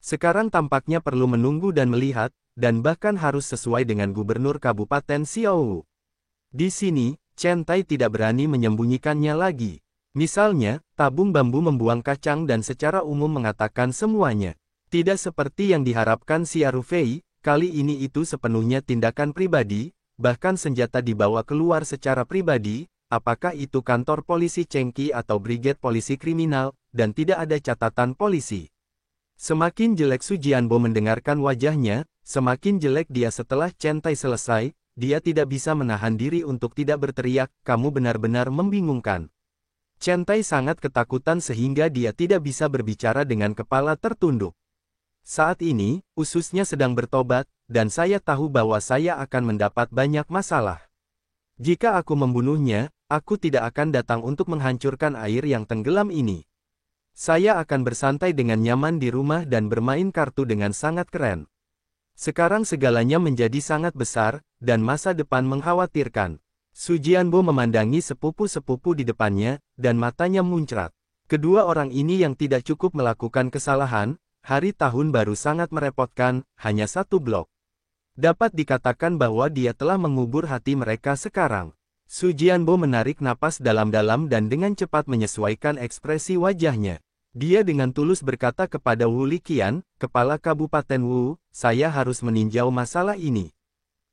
Sekarang tampaknya perlu menunggu dan melihat, dan bahkan harus sesuai dengan gubernur Kabupaten Xiaowu. Di sini, Chen Tai tidak berani menyembunyikannya lagi. Misalnya, tabung bambu membuang kacang dan secara umum mengatakan semuanya. Tidak seperti yang diharapkan Xia Rufei, kali ini itu sepenuhnya tindakan pribadi, bahkan senjata dibawa keluar secara pribadi, apakah itu kantor polisi Chengqi atau brigade polisi kriminal, dan tidak ada catatan polisi. Semakin jelek Su Jianbo mendengarkan wajahnya, semakin jelek dia setelah Chen Tai selesai, dia tidak bisa menahan diri untuk tidak berteriak, kamu benar-benar membingungkan. Chen Tai sangat ketakutan sehingga dia tidak bisa berbicara dengan kepala tertunduk. Saat ini, ususnya sedang bertobat, dan saya tahu bahwa saya akan mendapat banyak masalah. Jika aku membunuhnya, aku tidak akan datang untuk menghancurkan air yang tenggelam ini. Saya akan bersantai dengan nyaman di rumah dan bermain kartu dengan sangat keren. Sekarang segalanya menjadi sangat besar, dan masa depan mengkhawatirkan. Su Jianbo memandangi sepupu-sepupu di depannya, dan matanya muncrat. Kedua orang ini yang tidak cukup melakukan kesalahan, hari tahun baru sangat merepotkan, hanya satu blok. Dapat dikatakan bahwa dia telah mengubur hati mereka sekarang. Su Jianbo menarik napas dalam-dalam dan dengan cepat menyesuaikan ekspresi wajahnya. Dia dengan tulus berkata kepada Wu Liqian, Kepala Kabupaten Wu, saya harus meninjau masalah ini.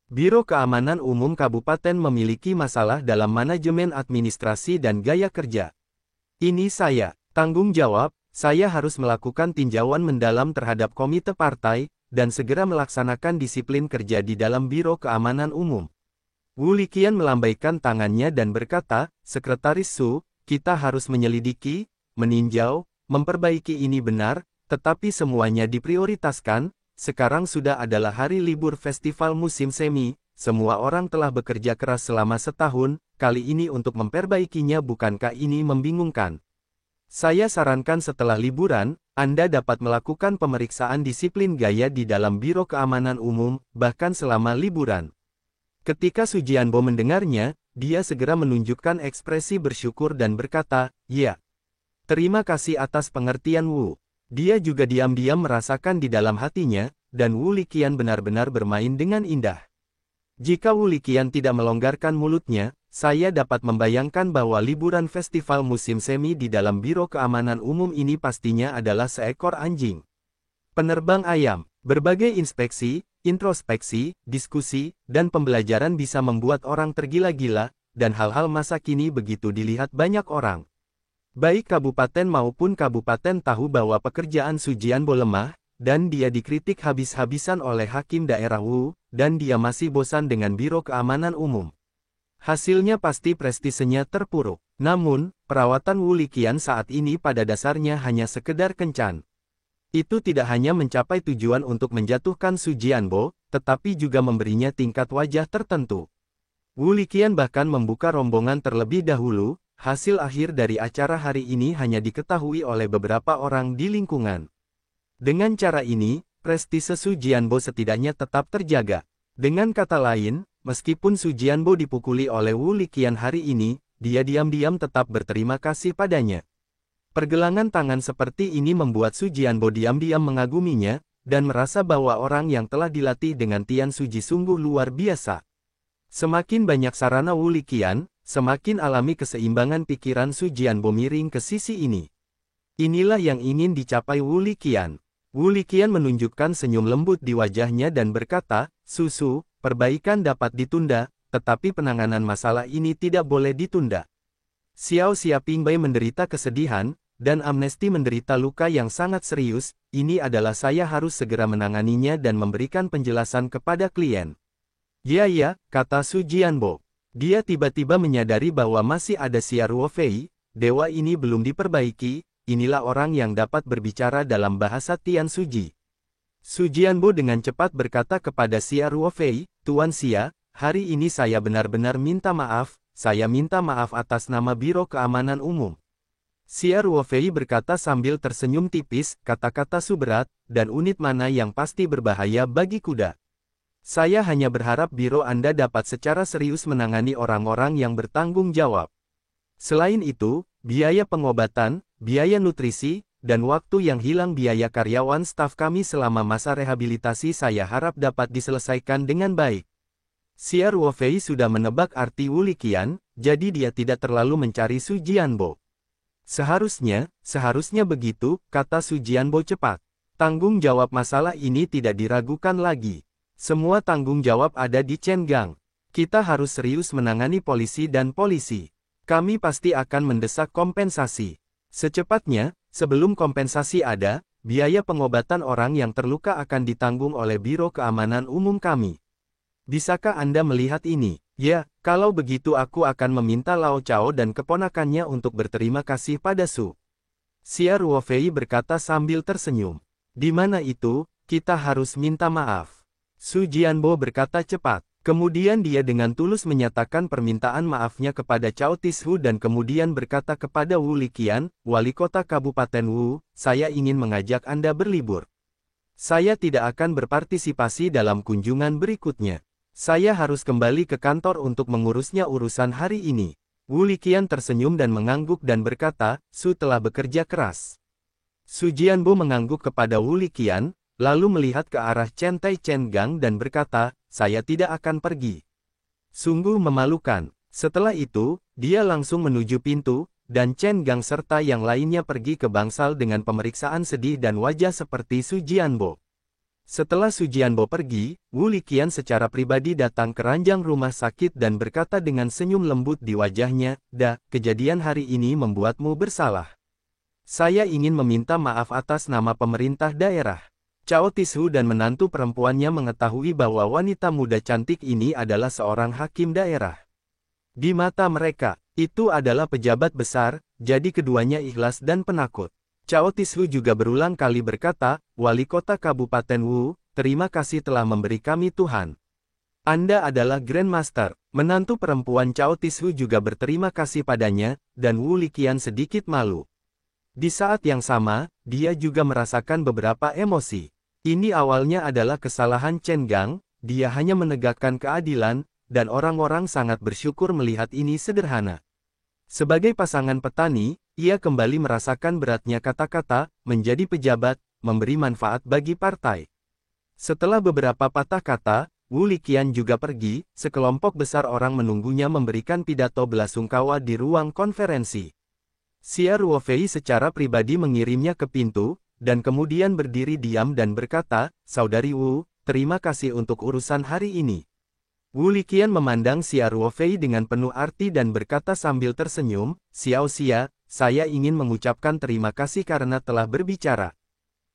Biro Keamanan Umum Kabupaten memiliki masalah dalam manajemen administrasi dan gaya kerja. Ini saya, tanggung jawab, saya harus melakukan tinjauan mendalam terhadap komite partai, dan segera melaksanakan disiplin kerja di dalam Biro Keamanan Umum. Wu Liqian melambaikan tangannya dan berkata, Sekretaris Su, kita harus menyelidiki, meninjau, memperbaiki ini benar, tetapi semuanya diprioritaskan. Sekarang sudah adalah hari libur festival musim semi, semua orang telah bekerja keras selama setahun, kali ini untuk memperbaikinya bukankah ini membingungkan? Saya sarankan setelah liburan, Anda dapat melakukan pemeriksaan disiplin gaya di dalam Biro Keamanan Umum, bahkan selama liburan. Ketika Su Jianbo mendengarnya, dia segera menunjukkan ekspresi bersyukur dan berkata, ya. Terima kasih atas pengertian Wu. Dia juga diam-diam merasakan di dalam hatinya, dan Wu Liqian benar-benar bermain dengan indah. Jika Wu Liqian tidak melonggarkan mulutnya, saya dapat membayangkan bahwa liburan festival musim semi di dalam Biro Keamanan Umum ini pastinya adalah seekor anjing penerbang ayam. Berbagai inspeksi, introspeksi, diskusi, dan pembelajaran bisa membuat orang tergila-gila, dan hal-hal masa kini begitu dilihat banyak orang. Baik kabupaten maupun kabupaten tahu bahwa pekerjaan Su Jianbo lemah, dan dia dikritik habis-habisan oleh hakim daerah Wu, dan dia masih bosan dengan Biro Keamanan Umum. Hasilnya pasti prestisenya terpuruk. Namun, perawatan Wu Liqian saat ini pada dasarnya hanya sekedar kencan. Itu tidak hanya mencapai tujuan untuk menjatuhkan Su Jianbo, tetapi juga memberinya tingkat wajah tertentu. Wu Liqian bahkan membuka rombongan terlebih dahulu, hasil akhir dari acara hari ini hanya diketahui oleh beberapa orang di lingkungan. Dengan cara ini, prestise Su Jianbo setidaknya tetap terjaga. Dengan kata lain, meskipun Su Jianbo dipukuli oleh Wu Liqian hari ini, dia diam-diam tetap berterima kasih padanya. Pergelangan tangan seperti ini membuat Su Jianbo diam-diam mengaguminya, dan merasa bahwa orang yang telah dilatih dengan Tian Suji sungguh luar biasa. Semakin banyak sarana Wu Liqian, semakin alami keseimbangan pikiran Su Jianbo miring ke sisi ini. Inilah yang ingin dicapai Wu Liqian. Wu Liqian menunjukkan senyum lembut di wajahnya dan berkata, Susu, perbaikan dapat ditunda, tetapi penanganan masalah ini tidak boleh ditunda. Xiao Xiapingbai menderita kesedihan, dan Amnesti menderita luka yang sangat serius, ini adalah saya harus segera menanganinya dan memberikan penjelasan kepada klien. Ya, kata Su Jianbo. Dia tiba-tiba menyadari bahwa masih ada Xia Ruofei, dewa ini belum diperbaiki, inilah orang yang dapat berbicara dalam bahasa Tian Suji. Su Jianbo dengan cepat berkata kepada Xia Ruofei, Tuan Xia, hari ini saya benar-benar minta maaf, saya minta maaf atas nama Biro Keamanan Umum. Xia Ruofei berkata sambil tersenyum tipis, kata-kata Su berat, dan unit mana yang pasti berbahaya bagi kuda. Saya hanya berharap biro Anda dapat secara serius menangani orang-orang yang bertanggung jawab. Selain itu, biaya pengobatan, biaya nutrisi, dan waktu yang hilang biaya karyawan staf kami selama masa rehabilitasi saya harap dapat diselesaikan dengan baik. Xia Ruofei sudah menebak arti Wu Liqian, jadi dia tidak terlalu mencari Su Jianbo. Seharusnya begitu, kata Su Jianbo cepat. Tanggung jawab masalah ini tidak diragukan lagi. Semua tanggung jawab ada di Chen Gang. Kita harus serius menangani polisi dan polisi. Kami pasti akan mendesak kompensasi. Secepatnya, sebelum kompensasi ada, biaya pengobatan orang yang terluka akan ditanggung oleh Biro Keamanan Umum kami. Bisakah Anda melihat ini? Ya, kalau begitu aku akan meminta Lao Chao dan keponakannya untuk berterima kasih pada Su. Xia Ruofei berkata sambil tersenyum. Di mana itu, kita harus minta maaf. Su Jianbo berkata cepat. Kemudian dia dengan tulus menyatakan permintaan maafnya kepada Cao Tishu dan kemudian berkata kepada Wu Liqian, Wali Kota Kabupaten Wu, saya ingin mengajak Anda berlibur. Saya tidak akan berpartisipasi dalam kunjungan berikutnya. Saya harus kembali ke kantor untuk mengurusnya urusan hari ini. Wu Liqian tersenyum dan mengangguk dan berkata, Su telah bekerja keras. Su Jianbo mengangguk kepada Wu Liqian, lalu melihat ke arah Chen Tai Chen Gang dan berkata, saya tidak akan pergi. Sungguh memalukan. Setelah itu, dia langsung menuju pintu, dan Chen Gang serta yang lainnya pergi ke bangsal dengan pemeriksaan sedih dan wajah seperti Su Jianbo. Setelah Su Jianbo pergi, Wu Liqian secara pribadi datang ke ranjang rumah sakit dan berkata dengan senyum lembut di wajahnya, kejadian hari ini membuatmu bersalah. Saya ingin meminta maaf atas nama pemerintah daerah. Cao Tishu dan menantu perempuannya mengetahui bahwa wanita muda cantik ini adalah seorang hakim daerah. Di mata mereka, itu adalah pejabat besar, jadi keduanya ikhlas dan penakut. Cao Tishu juga berulang kali berkata, Wali Kota Kabupaten Wu, terima kasih telah memberi kami Tuhan. Anda adalah Grandmaster. Menantu perempuan Cao Tishu juga berterima kasih padanya, dan Wu Liqian sedikit malu. Di saat yang sama, dia juga merasakan beberapa emosi. Ini awalnya adalah kesalahan Chen Gang, dia hanya menegakkan keadilan, dan orang-orang sangat bersyukur melihat ini sederhana. Sebagai pasangan petani, ia kembali merasakan beratnya kata-kata, menjadi pejabat, memberi manfaat bagi partai. Setelah beberapa patah kata, Wu Liqian juga pergi, sekelompok besar orang menunggunya memberikan pidato belasungkawa di ruang konferensi. Xia Ruofei secara pribadi mengirimnya ke pintu, dan kemudian berdiri diam dan berkata, Saudari Wu, terima kasih untuk urusan hari ini. Wu Liqian memandang Xia Ruofei dengan penuh arti dan berkata sambil tersenyum, Xiao Xia, saya ingin mengucapkan terima kasih karena telah berbicara.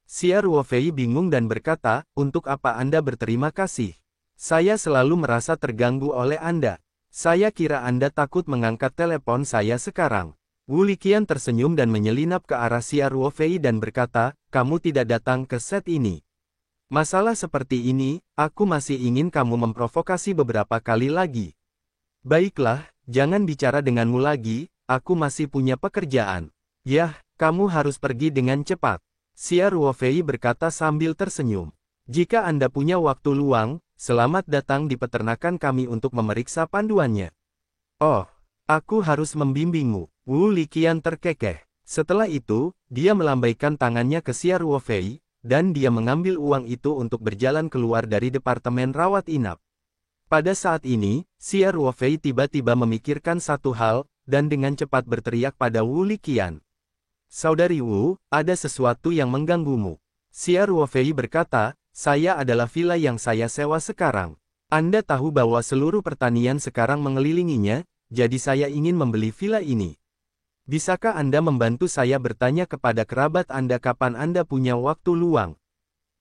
Xia Ruofei bingung dan berkata, untuk apa Anda berterima kasih? Saya selalu merasa terganggu oleh Anda. Saya kira Anda takut mengangkat telepon saya sekarang. Wu Liqian tersenyum dan menyelinap ke arah Xia Ruofei dan berkata, kamu tidak datang ke set ini. Masalah seperti ini, aku masih ingin kamu memprovokasi beberapa kali lagi. Baiklah, jangan bicara denganmu lagi, aku masih punya pekerjaan. Yah, kamu harus pergi dengan cepat. Xia Ruofei berkata sambil tersenyum. Jika Anda punya waktu luang, selamat datang di peternakan kami untuk memeriksa panduannya. Oh, aku harus membimbingmu. Wu Liqian terkekeh. Setelah itu, dia melambaikan tangannya ke Xia Ruofei, dan dia mengambil uang itu untuk berjalan keluar dari departemen rawat inap. Pada saat ini, Xia Ruofei tiba-tiba memikirkan satu hal, dan dengan cepat berteriak pada Wu Liqian. Saudari Wu, ada sesuatu yang mengganggumu. Xia Ruofei berkata, saya adalah villa yang saya sewa sekarang. Anda tahu bahwa seluruh pertanian sekarang mengelilinginya, jadi saya ingin membeli villa ini. Bisakah Anda membantu saya bertanya kepada kerabat Anda kapan Anda punya waktu luang?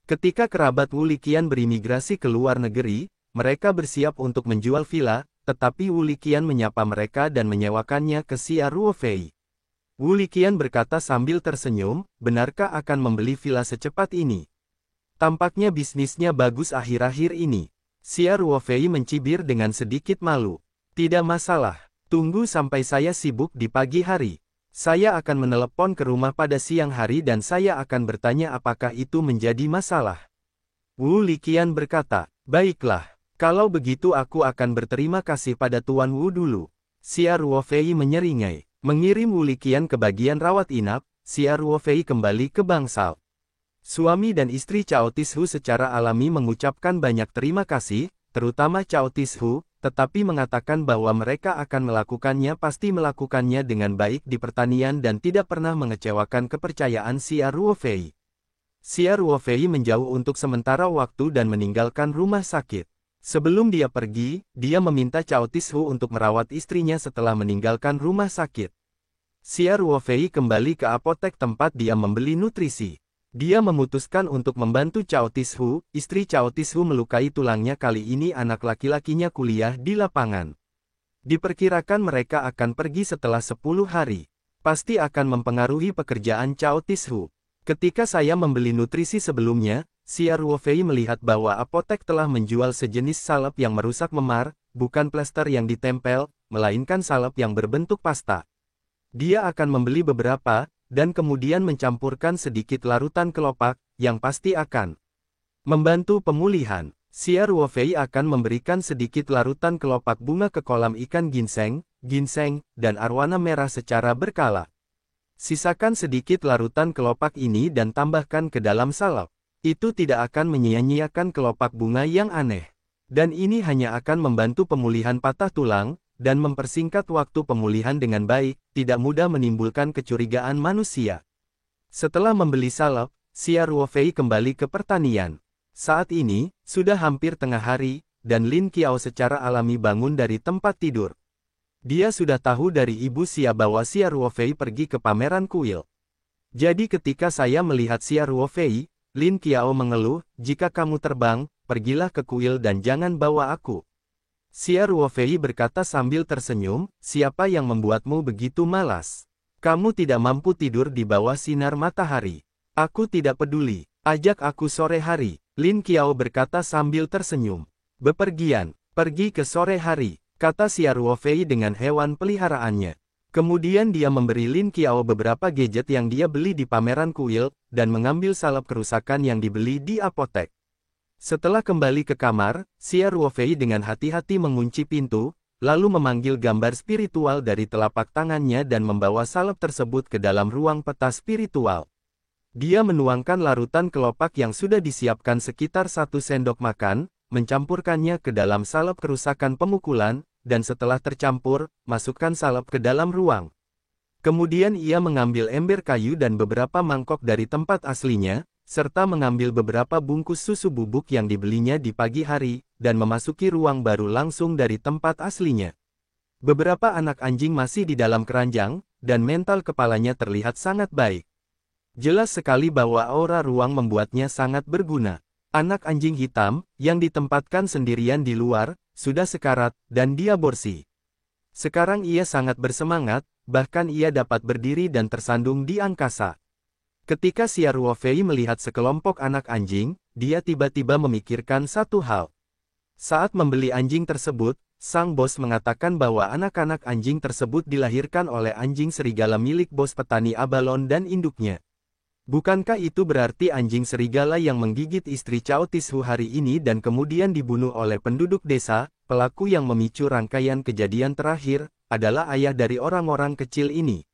Ketika kerabat Wu Liqian berimigrasi ke luar negeri, mereka bersiap untuk menjual villa, tetapi Wu Liqian menyapa mereka dan menyewakannya ke Xia Ruofei. Wu Liqian berkata sambil tersenyum, benarkah akan membeli villa secepat ini? Tampaknya bisnisnya bagus akhir-akhir ini. Xia Ruofei mencibir dengan sedikit malu. Tidak masalah. Tunggu sampai saya sibuk di pagi hari. Saya akan menelepon ke rumah pada siang hari dan saya akan bertanya apakah itu menjadi masalah. Wu Liqian berkata, baiklah. Kalau begitu aku akan berterima kasih pada Tuan Wu dulu. Xia Ruofei menyeringai. Mengirim Wu Liqian ke bagian rawat inap, Xia Ruofei kembali ke bangsal. Suami dan istri Cao Tishu secara alami mengucapkan banyak terima kasih, terutama Cao Tishu, tetapi mengatakan bahwa mereka akan pasti melakukannya dengan baik di pertanian dan tidak pernah mengecewakan kepercayaan Xia Ruofei. Xia Ruofei menjauh untuk sementara waktu dan meninggalkan rumah sakit. Sebelum dia pergi, dia meminta Cao Tishu untuk merawat istrinya setelah meninggalkan rumah sakit. Xia Ruofei kembali ke apotek tempat dia membeli nutrisi. Dia memutuskan untuk membantu Cao Tishu, istri Cao Tishu melukai tulangnya kali ini anak laki-lakinya kuliah di lapangan. Diperkirakan mereka akan pergi setelah 10 hari. Pasti akan mempengaruhi pekerjaan Cao Tishu. Ketika saya membeli nutrisi sebelumnya, Xia Ruofei melihat bahwa apotek telah menjual sejenis salep yang merusak memar, bukan plester yang ditempel, melainkan salep yang berbentuk pasta. Dia akan membeli beberapa, dan kemudian mencampurkan sedikit larutan kelopak, yang pasti akan membantu pemulihan. Xia Ruofei akan memberikan sedikit larutan kelopak bunga ke kolam ikan ginseng, dan arwana merah secara berkala. Sisakan sedikit larutan kelopak ini dan tambahkan ke dalam salep. Itu tidak akan menyia-nyiakan kelopak bunga yang aneh. Dan ini hanya akan membantu pemulihan patah tulang, dan mempersingkat waktu pemulihan dengan baik, tidak mudah menimbulkan kecurigaan manusia. Setelah membeli salep, Xia Ruofei kembali ke pertanian. Saat ini, sudah hampir tengah hari, dan Lin Qiao secara alami bangun dari tempat tidur. Dia sudah tahu dari Ibu Xia bahwa Xia Ruofei pergi ke pameran kuil. Jadi ketika saya melihat Xia Ruofei, Lin Qiao mengeluh, jika kamu terbang, pergilah ke kuil dan jangan bawa aku. Xia Ruofei berkata sambil tersenyum, siapa yang membuatmu begitu malas? Kamu tidak mampu tidur di bawah sinar matahari. Aku tidak peduli, ajak aku sore hari. Lin Qiao berkata sambil tersenyum. Bepergian, pergi ke sore hari, kata Xia Ruofei dengan hewan peliharaannya. Kemudian dia memberi Lin Qiao beberapa gadget yang dia beli di pameran kuil, dan mengambil salep kerusakan yang dibeli di apotek. Setelah kembali ke kamar, Xia Ruofei dengan hati-hati mengunci pintu, lalu memanggil gambar spiritual dari telapak tangannya dan membawa salep tersebut ke dalam ruang peta spiritual. Dia menuangkan larutan kelopak yang sudah disiapkan sekitar 1 sendok makan, mencampurkannya ke dalam salep kerusakan pemukulan, dan setelah tercampur, masukkan salep ke dalam ruang. Kemudian ia mengambil ember kayu dan beberapa mangkok dari tempat aslinya, serta mengambil beberapa bungkus susu bubuk yang dibelinya di pagi hari, dan memasuki ruang baru langsung dari tempat aslinya. Beberapa anak anjing masih di dalam keranjang, dan mental kepalanya terlihat sangat baik. Jelas sekali bahwa aura ruang membuatnya sangat berguna. Anak anjing hitam, yang ditempatkan sendirian di luar, sudah sekarat, dan dia borsi. Sekarang ia sangat bersemangat, bahkan ia dapat berdiri dan tersandung di angkasa. Ketika Xia Ruofei melihat sekelompok anak anjing, dia tiba-tiba memikirkan satu hal. Saat membeli anjing tersebut, sang bos mengatakan bahwa anak-anak anjing tersebut dilahirkan oleh anjing serigala milik bos petani Abalon dan induknya. Bukankah itu berarti anjing serigala yang menggigit istri Cao Tishu hari ini dan kemudian dibunuh oleh penduduk desa, pelaku yang memicu rangkaian kejadian terakhir, adalah ayah dari orang-orang kecil ini?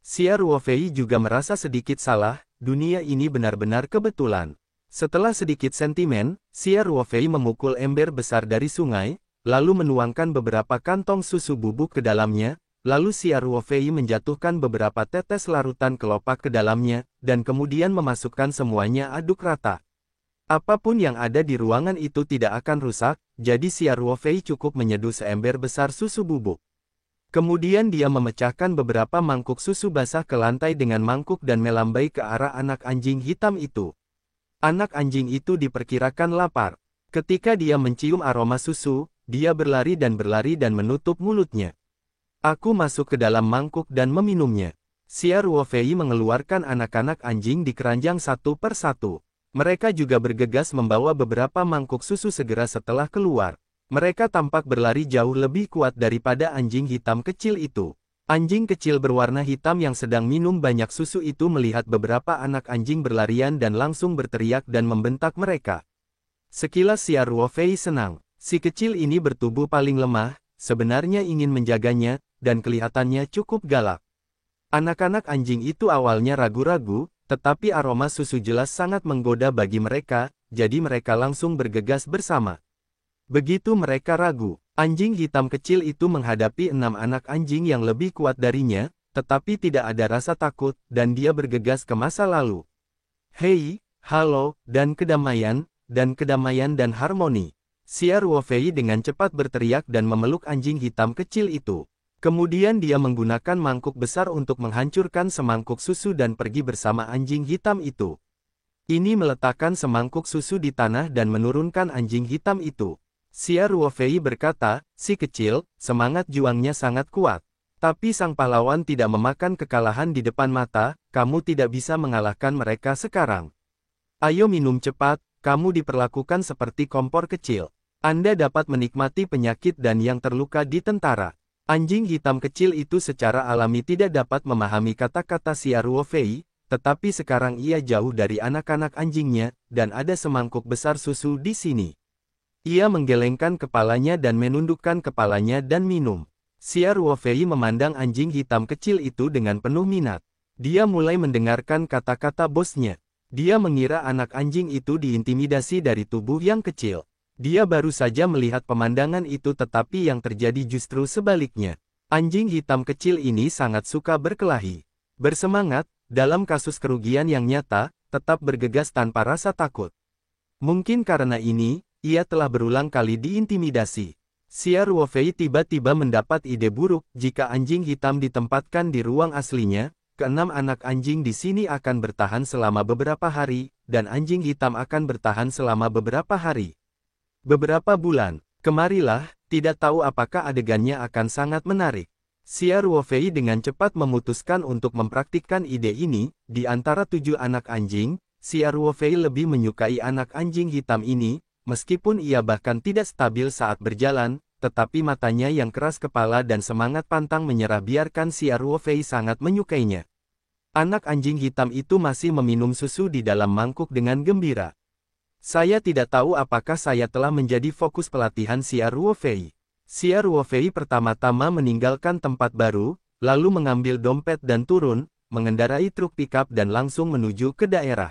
Xia Ruofei juga merasa sedikit salah, dunia ini benar-benar kebetulan. Setelah sedikit sentimen, Xia Ruofei memukul ember besar dari sungai, lalu menuangkan beberapa kantong susu bubuk ke dalamnya, lalu Xia Ruofei menjatuhkan beberapa tetes larutan kelopak ke dalamnya, dan kemudian memasukkan semuanya aduk rata. Apapun yang ada di ruangan itu tidak akan rusak, jadi Xia Ruofei cukup menyeduh seember besar susu bubuk. Kemudian dia memecahkan beberapa mangkuk susu basah ke lantai dengan mangkuk dan melambai ke arah anak anjing hitam itu. Anak anjing itu diperkirakan lapar. Ketika dia mencium aroma susu, dia berlari dan menutup mulutnya. Aku masuk ke dalam mangkuk dan meminumnya. Xia Ruofei mengeluarkan anak-anak anjing di keranjang satu persatu. Mereka juga bergegas membawa beberapa mangkuk susu segera setelah keluar. Mereka tampak berlari jauh lebih kuat daripada anjing hitam kecil itu. Anjing kecil berwarna hitam yang sedang minum banyak susu itu melihat beberapa anak anjing berlarian dan langsung berteriak dan membentak mereka. Sekilas Xia Ruofei senang. Si kecil ini bertubuh paling lemah, sebenarnya ingin menjaganya, dan kelihatannya cukup galak. Anak-anak anjing itu awalnya ragu-ragu, tetapi aroma susu jelas sangat menggoda bagi mereka, jadi mereka langsung bergegas bersama. Begitu mereka ragu, anjing hitam kecil itu menghadapi 6 anak anjing yang lebih kuat darinya, tetapi tidak ada rasa takut, dan dia bergegas ke masa lalu. Hei, halo, dan kedamaian dan harmoni. Xia Ruofei dengan cepat berteriak dan memeluk anjing hitam kecil itu. Kemudian dia menggunakan mangkuk besar untuk menghancurkan semangkuk susu dan pergi bersama anjing hitam itu. Ini meletakkan semangkuk susu di tanah dan menurunkan anjing hitam itu. Xia Ruofei berkata, si kecil, semangat juangnya sangat kuat. Tapi sang pahlawan tidak memakan kekalahan di depan mata, kamu tidak bisa mengalahkan mereka sekarang. Ayo minum cepat, kamu diperlakukan seperti kompor kecil. Anda dapat menikmati penyakit dan yang terluka di tentara. Anjing hitam kecil itu secara alami tidak dapat memahami kata-kata Xia Ruofei, tetapi sekarang ia jauh dari anak-anak anjingnya, dan ada semangkuk besar susu di sini. Ia menggelengkan kepalanya dan menundukkan kepalanya dan minum. Xia Ruofei memandang anjing hitam kecil itu dengan penuh minat. Dia mulai mendengarkan kata-kata bosnya. Dia mengira anak anjing itu diintimidasi dari tubuh yang kecil. Dia baru saja melihat pemandangan itu tetapi yang terjadi justru sebaliknya. Anjing hitam kecil ini sangat suka berkelahi. Bersemangat, dalam kasus kerugian yang nyata, tetap bergegas tanpa rasa takut. Mungkin karena ini, ia telah berulang kali diintimidasi. Xia Ruofei tiba-tiba mendapat ide buruk, jika anjing hitam ditempatkan di ruang aslinya, keenam anak anjing di sini akan bertahan selama beberapa hari, dan anjing hitam akan bertahan selama beberapa hari. Beberapa bulan, kemarilah, tidak tahu apakah adegannya akan sangat menarik. Xia Ruofei dengan cepat memutuskan untuk mempraktikkan ide ini, di antara 7 anak anjing, Xia Ruofei lebih menyukai anak anjing hitam ini, meskipun ia bahkan tidak stabil saat berjalan, tetapi matanya yang keras kepala dan semangat pantang menyerah biarkan Xia Ruofei sangat menyukainya. Anak anjing hitam itu masih meminum susu di dalam mangkuk dengan gembira. Saya tidak tahu apakah saya telah menjadi fokus pelatihan Xia Ruofei. Xia Ruofei pertama-tama meninggalkan tempat baru, lalu mengambil dompet dan turun, mengendarai truk pickup dan langsung menuju ke daerah.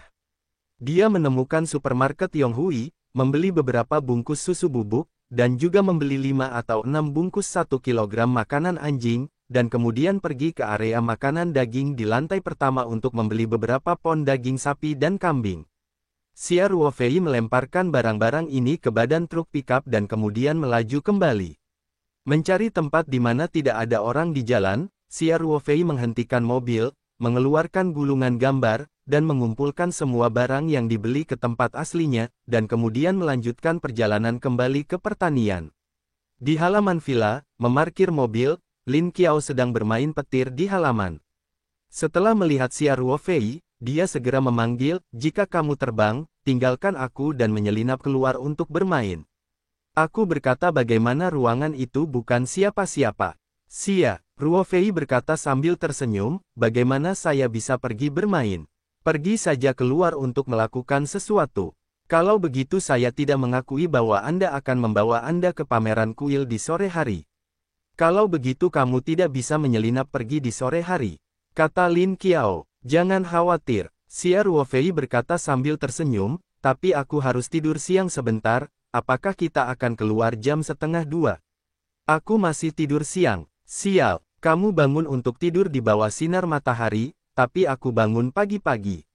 Dia menemukan supermarket Yonghui, membeli beberapa bungkus susu bubuk, dan juga membeli 5 atau 6 bungkus 1 kilogram makanan anjing, dan kemudian pergi ke area makanan daging di lantai pertama untuk membeli beberapa pon daging sapi dan kambing. Xia Ruofei melemparkan barang-barang ini ke badan truk pickup dan kemudian melaju kembali. Mencari tempat di mana tidak ada orang di jalan, Xia Ruofei menghentikan mobil, mengeluarkan gulungan gambar, dan mengumpulkan semua barang yang dibeli ke tempat aslinya, dan kemudian melanjutkan perjalanan kembali ke pertanian. Di halaman villa, memarkir mobil, Lin Qiao sedang bermain petir di halaman. Setelah melihat Xia Ruofei, dia segera memanggil, jika kamu terbang, tinggalkan aku dan menyelinap keluar untuk bermain. Aku berkata bagaimana ruangan itu bukan siapa-siapa. Xia Ruofei berkata sambil tersenyum, bagaimana saya bisa pergi bermain? Pergi saja keluar untuk melakukan sesuatu. Kalau begitu saya tidak mengakui bahwa Anda akan membawa Anda ke pameran kuil di sore hari. Kalau begitu kamu tidak bisa menyelinap pergi di sore hari, kata Lin Qiao. Jangan khawatir, Xia Ruofei berkata sambil tersenyum, tapi aku harus tidur siang sebentar, apakah kita akan keluar jam 1:30? Aku masih tidur siang. Sial, kamu bangun untuk tidur di bawah sinar matahari, tapi aku bangun pagi-pagi.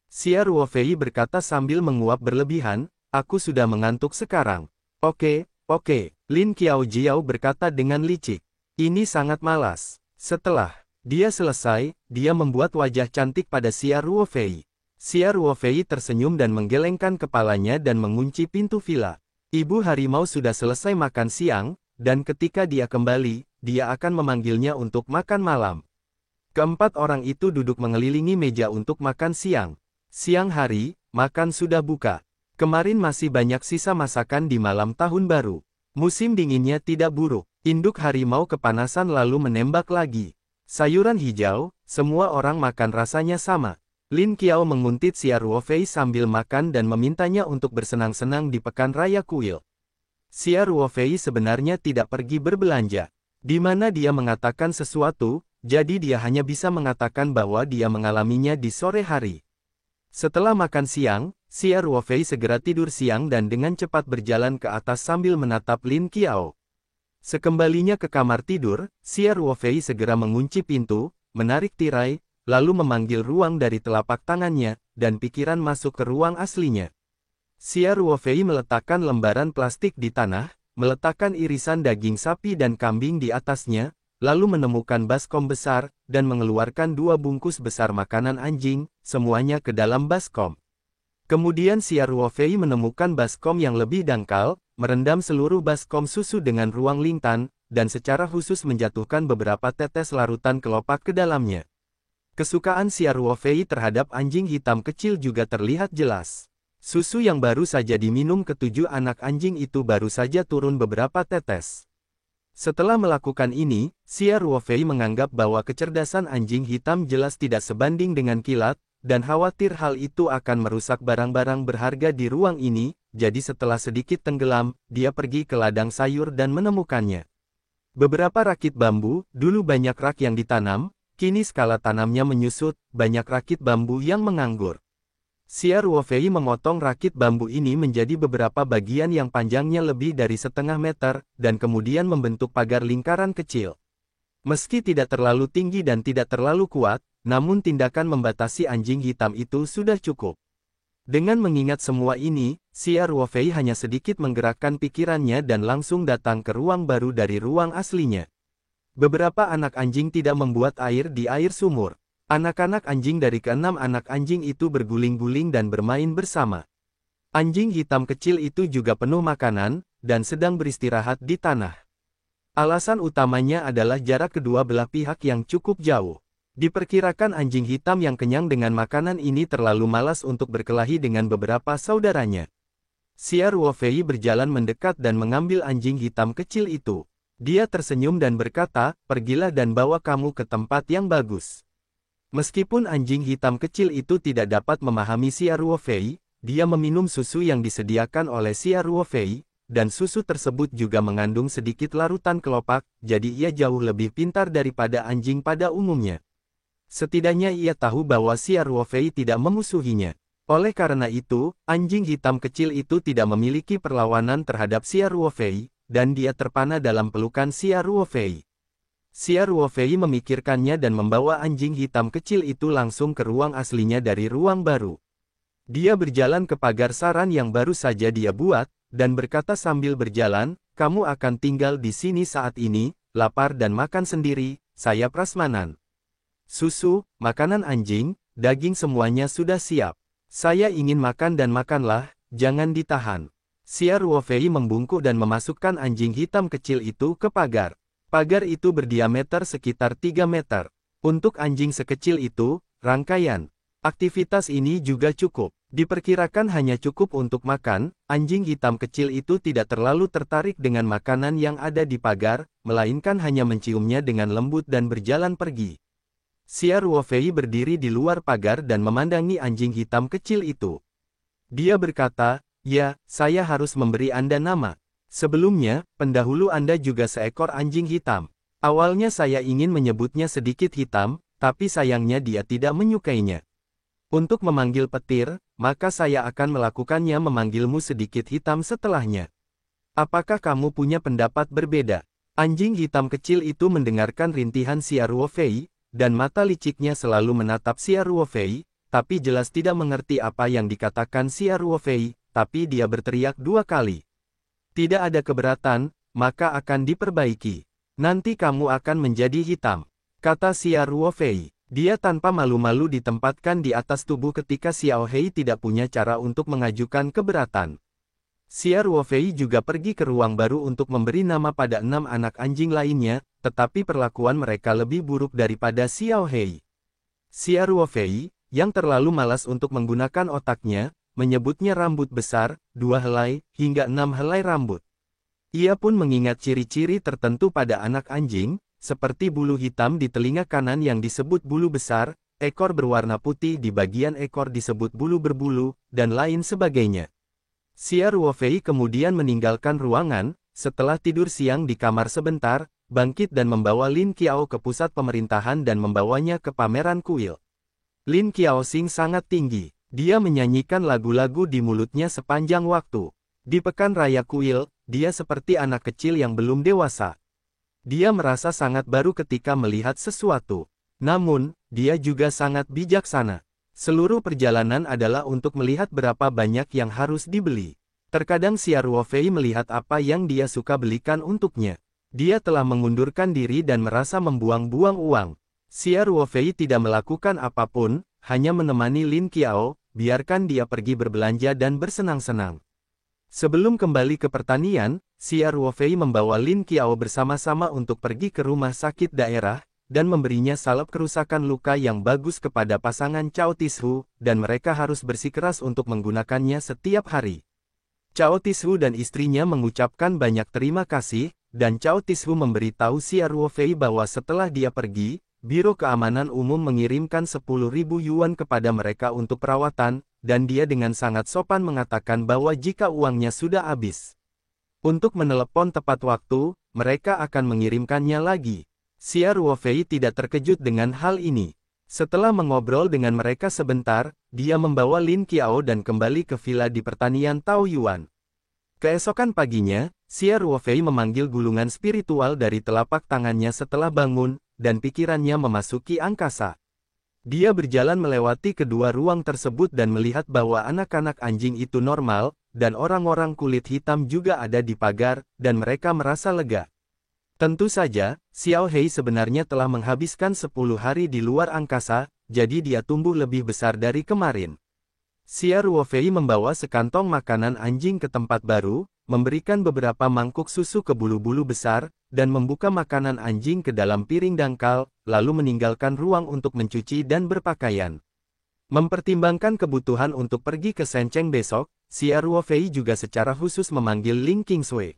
Xia Ruofei berkata sambil menguap berlebihan, aku sudah mengantuk sekarang. Oke, Lin Qiao berkata dengan licik. Ini sangat malas. Setelah dia selesai, dia membuat wajah cantik pada Xia Ruofei. Xia Ruofei tersenyum dan menggelengkan kepalanya dan mengunci pintu villa. Ibu harimau sudah selesai makan siang, dan ketika dia kembali, dia akan memanggilnya untuk makan malam. Keempat orang itu duduk mengelilingi meja untuk makan siang. Siang hari, makan sudah buka. Kemarin masih banyak sisa masakan di malam tahun baru. Musim dinginnya tidak buruk. Induk harimau kepanasan lalu menembak lagi. Sayuran hijau, semua orang makan rasanya sama. Lin Qiao menguntit Xia Ruofei sambil makan dan memintanya untuk bersenang-senang di pekan raya kuil. Xia Ruofei sebenarnya tidak pergi berbelanja. Di mana dia mengatakan sesuatu, jadi dia hanya bisa mengatakan bahwa dia mengalaminya di sore hari. Setelah makan siang, Xia Ruofei segera tidur siang dan dengan cepat berjalan ke atas sambil menatap Lin Qiao. Sekembalinya ke kamar tidur, Xia Ruofei segera mengunci pintu, menarik tirai, lalu memanggil ruang dari telapak tangannya, dan pikiran masuk ke ruang aslinya. Xia Ruofei meletakkan lembaran plastik di tanah, meletakkan irisan daging sapi dan kambing di atasnya, lalu menemukan baskom besar, dan mengeluarkan 2 bungkus besar makanan anjing, semuanya ke dalam baskom. Kemudian Xia Ruofei menemukan baskom yang lebih dangkal, merendam seluruh baskom susu dengan ruang lintan, dan secara khusus menjatuhkan beberapa tetes larutan kelopak ke dalamnya. Kesukaan Xia Ruofei terhadap anjing hitam kecil juga terlihat jelas. Susu yang baru saja diminum ke-7 anak anjing itu baru saja turun beberapa tetes. Setelah melakukan ini, Xia Ruofei menganggap bahwa kecerdasan anjing hitam jelas tidak sebanding dengan kilat, dan khawatir hal itu akan merusak barang-barang berharga di ruang ini, jadi setelah sedikit tenggelam, dia pergi ke ladang sayur dan menemukannya. Beberapa rakit bambu, dulu banyak rak yang ditanam, kini skala tanamnya menyusut, banyak rakit bambu yang menganggur. Xia Ruofei memotong rakit bambu ini menjadi beberapa bagian yang panjangnya lebih dari setengah meter, dan kemudian membentuk pagar lingkaran kecil. Meski tidak terlalu tinggi dan tidak terlalu kuat, namun tindakan membatasi anjing hitam itu sudah cukup. Dengan mengingat semua ini, Xia Ruofei hanya sedikit menggerakkan pikirannya dan langsung datang ke ruang baru dari ruang aslinya. Beberapa anak anjing tidak membuat air di air sumur. Anak-anak anjing dari ke-6 anak anjing itu berguling-guling dan bermain bersama. Anjing hitam kecil itu juga penuh makanan, dan sedang beristirahat di tanah. Alasan utamanya adalah jarak kedua belah pihak yang cukup jauh. Diperkirakan anjing hitam yang kenyang dengan makanan ini terlalu malas untuk berkelahi dengan beberapa saudaranya. Xia Ruofei berjalan mendekat dan mengambil anjing hitam kecil itu. Dia tersenyum dan berkata, "Pergilah dan bawa kamu ke tempat yang bagus." Meskipun anjing hitam kecil itu tidak dapat memahami Xia Ruofei, dia meminum susu yang disediakan oleh Xia Ruofei, dan susu tersebut juga mengandung sedikit larutan kelopak, jadi ia jauh lebih pintar daripada anjing pada umumnya. Setidaknya ia tahu bahwa Xia Ruofei tidak memusuhinya. Oleh karena itu, anjing hitam kecil itu tidak memiliki perlawanan terhadap Xia Ruofei, dan dia terpana dalam pelukan Xia Ruofei. Xia Ruofei memikirkannya dan membawa anjing hitam kecil itu langsung ke ruang aslinya dari ruang baru. Dia berjalan ke pagar saran yang baru saja dia buat, dan berkata sambil berjalan, "Kamu akan tinggal di sini saat ini, lapar dan makan sendiri, saya prasmanan. Susu, makanan anjing, daging semuanya sudah siap. Saya ingin makan dan makanlah, jangan ditahan." Xia Ruofei membungkuk dan memasukkan anjing hitam kecil itu ke pagar. Pagar itu berdiameter sekitar 3 meter. Untuk anjing sekecil itu, rangkaian aktivitas ini juga cukup. Diperkirakan hanya cukup untuk makan, anjing hitam kecil itu tidak terlalu tertarik dengan makanan yang ada di pagar, melainkan hanya menciumnya dengan lembut dan berjalan pergi. Xia Ruofei berdiri di luar pagar dan memandangi anjing hitam kecil itu. Dia berkata, "Ya, saya harus memberi Anda nama. Sebelumnya, pendahulu Anda juga seekor anjing hitam. Awalnya saya ingin menyebutnya sedikit hitam, tapi sayangnya dia tidak menyukainya. Untuk memanggil petir, maka saya akan melakukannya memanggilmu sedikit hitam setelahnya. Apakah kamu punya pendapat berbeda?" Anjing hitam kecil itu mendengarkan rintihan Xia Ruofei, dan mata liciknya selalu menatap Xia Ruofei, tapi jelas tidak mengerti apa yang dikatakan Xia Ruofei, tapi dia berteriak 2 kali. "Tidak ada keberatan, maka akan diperbaiki. Nanti kamu akan menjadi hitam," kata Xia Ruofei. Dia tanpa malu-malu ditempatkan di atas tubuh ketika Xiao Hei tidak punya cara untuk mengajukan keberatan. Xia Ruofei juga pergi ke ruang baru untuk memberi nama pada 6 anak anjing lainnya, tetapi perlakuan mereka lebih buruk daripada Xiao Hei. Xia Ruofei, yang terlalu malas untuk menggunakan otaknya, menyebutnya rambut besar, 2 helai, hingga 6 helai rambut. Ia pun mengingat ciri-ciri tertentu pada anak anjing, seperti bulu hitam di telinga kanan yang disebut bulu besar, ekor berwarna putih di bagian ekor disebut bulu berbulu, dan lain sebagainya. Xia Ruofei kemudian meninggalkan ruangan, setelah tidur siang di kamar sebentar, bangkit dan membawa Lin Qiao ke pusat pemerintahan dan membawanya ke pameran kuil. Lin Qiaoxing sangat tinggi, dia menyanyikan lagu-lagu di mulutnya sepanjang waktu. Di pekan raya kuil, dia seperti anak kecil yang belum dewasa. Dia merasa sangat baru ketika melihat sesuatu. Namun, dia juga sangat bijaksana. Seluruh perjalanan adalah untuk melihat berapa banyak yang harus dibeli. Terkadang Xia Ruofei melihat apa yang dia suka belikan untuknya. Dia telah mengundurkan diri dan merasa membuang-buang uang. Xia Ruofei tidak melakukan apapun, hanya menemani Lin Qiao, biarkan dia pergi berbelanja dan bersenang-senang. Sebelum kembali ke pertanian, Xia Ruofei membawa Lin Qiao bersama-sama untuk pergi ke rumah sakit daerah, dan memberinya salep kerusakan luka yang bagus kepada pasangan Cao Tishu, dan mereka harus bersikeras untuk menggunakannya setiap hari. Cao Tishu dan istrinya mengucapkan banyak terima kasih, dan Cao Tishu memberitahu Xia Ruofei bahwa setelah dia pergi, Biro Keamanan Umum mengirimkan 10.000 yuan kepada mereka untuk perawatan, dan dia dengan sangat sopan mengatakan bahwa jika uangnya sudah habis untuk menelepon tepat waktu, mereka akan mengirimkannya lagi. Xia Ruofei tidak terkejut dengan hal ini. Setelah mengobrol dengan mereka sebentar, dia membawa Lin Qiao dan kembali ke villa di pertanian Taoyuan. Keesokan paginya, Xia Ruofei memanggil gulungan spiritual dari telapak tangannya setelah bangun, dan pikirannya memasuki angkasa. Dia berjalan melewati kedua ruang tersebut dan melihat bahwa anak-anak anjing itu normal, dan orang-orang kulit hitam juga ada di pagar, dan mereka merasa lega. Tentu saja, Xiao Hei sebenarnya telah menghabiskan 10 hari di luar angkasa, jadi dia tumbuh lebih besar dari kemarin. Xia Ruofei membawa sekantong makanan anjing ke tempat baru, memberikan beberapa mangkuk susu ke bulu-bulu besar, dan membuka makanan anjing ke dalam piring dangkal, lalu meninggalkan ruang untuk mencuci dan berpakaian. Mempertimbangkan kebutuhan untuk pergi ke Shenceng besok, Xia Ruofei juga secara khusus memanggil Ling Qingsui.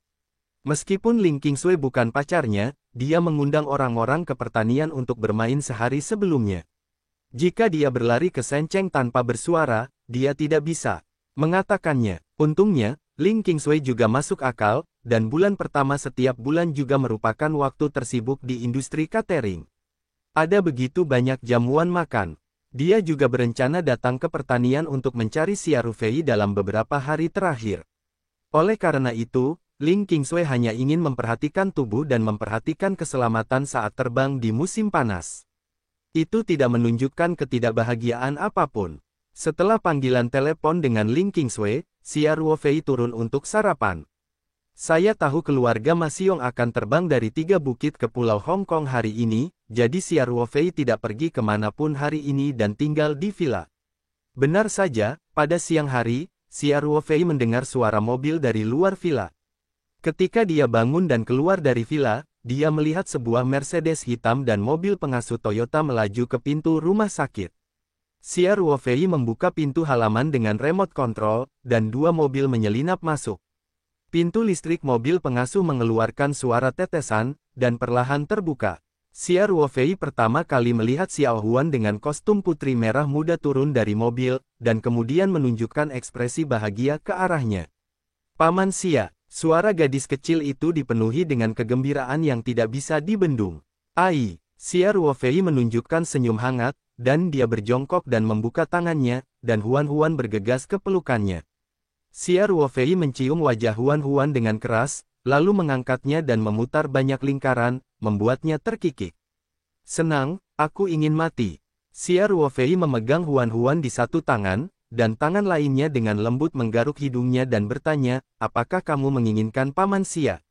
Meskipun Ling Qingsui bukan pacarnya, dia mengundang orang-orang ke pertanian untuk bermain sehari sebelumnya. Jika dia berlari ke Shenceng tanpa bersuara, dia tidak bisa mengatakannya. Untungnya, Ling Qingsui juga masuk akal, dan bulan pertama setiap bulan juga merupakan waktu tersibuk di industri catering. Ada begitu banyak jamuan makan. Dia juga berencana datang ke pertanian untuk mencari Xia Ruofei dalam beberapa hari terakhir. Oleh karena itu, Ling Qingsui hanya ingin memperhatikan tubuh dan memperhatikan keselamatan saat terbang di musim panas. Itu tidak menunjukkan ketidakbahagiaan apapun. Setelah panggilan telepon dengan Ling Qingsui, Xia Ruofei turun untuk sarapan. Saya tahu keluarga Ma Xiong akan terbang dari 3 bukit ke Pulau Hong Kong hari ini, jadi Xia Ruofei tidak pergi kemanapun hari ini dan tinggal di villa. Benar saja, pada siang hari, Xia Ruofei mendengar suara mobil dari luar villa. Ketika dia bangun dan keluar dari villa, dia melihat sebuah Mercedes hitam dan mobil pengasuh Toyota melaju ke pintu rumah sakit. Xia Ruofei membuka pintu halaman dengan remote control, dan 2 mobil menyelinap masuk. Pintu listrik mobil pengasuh mengeluarkan suara tetesan, dan perlahan terbuka. Xia Ruofei pertama kali melihat Xiao Huan dengan kostum putri merah muda turun dari mobil, dan kemudian menunjukkan ekspresi bahagia ke arahnya. Paman Xia, suara gadis kecil itu dipenuhi dengan kegembiraan yang tidak bisa dibendung. Ai, Xia Ruofei menunjukkan senyum hangat, dan dia berjongkok dan membuka tangannya, dan Huan bergegas ke pelukannya. Xia Ruofei mencium wajah Huan dengan keras, lalu mengangkatnya dan memutar banyak lingkaran, membuatnya terkikik. Senang, aku ingin mati. Xia Ruofei memegang Huan di satu tangan, dan tangan lainnya dengan lembut menggaruk hidungnya dan bertanya, apakah kamu menginginkan Paman Xia?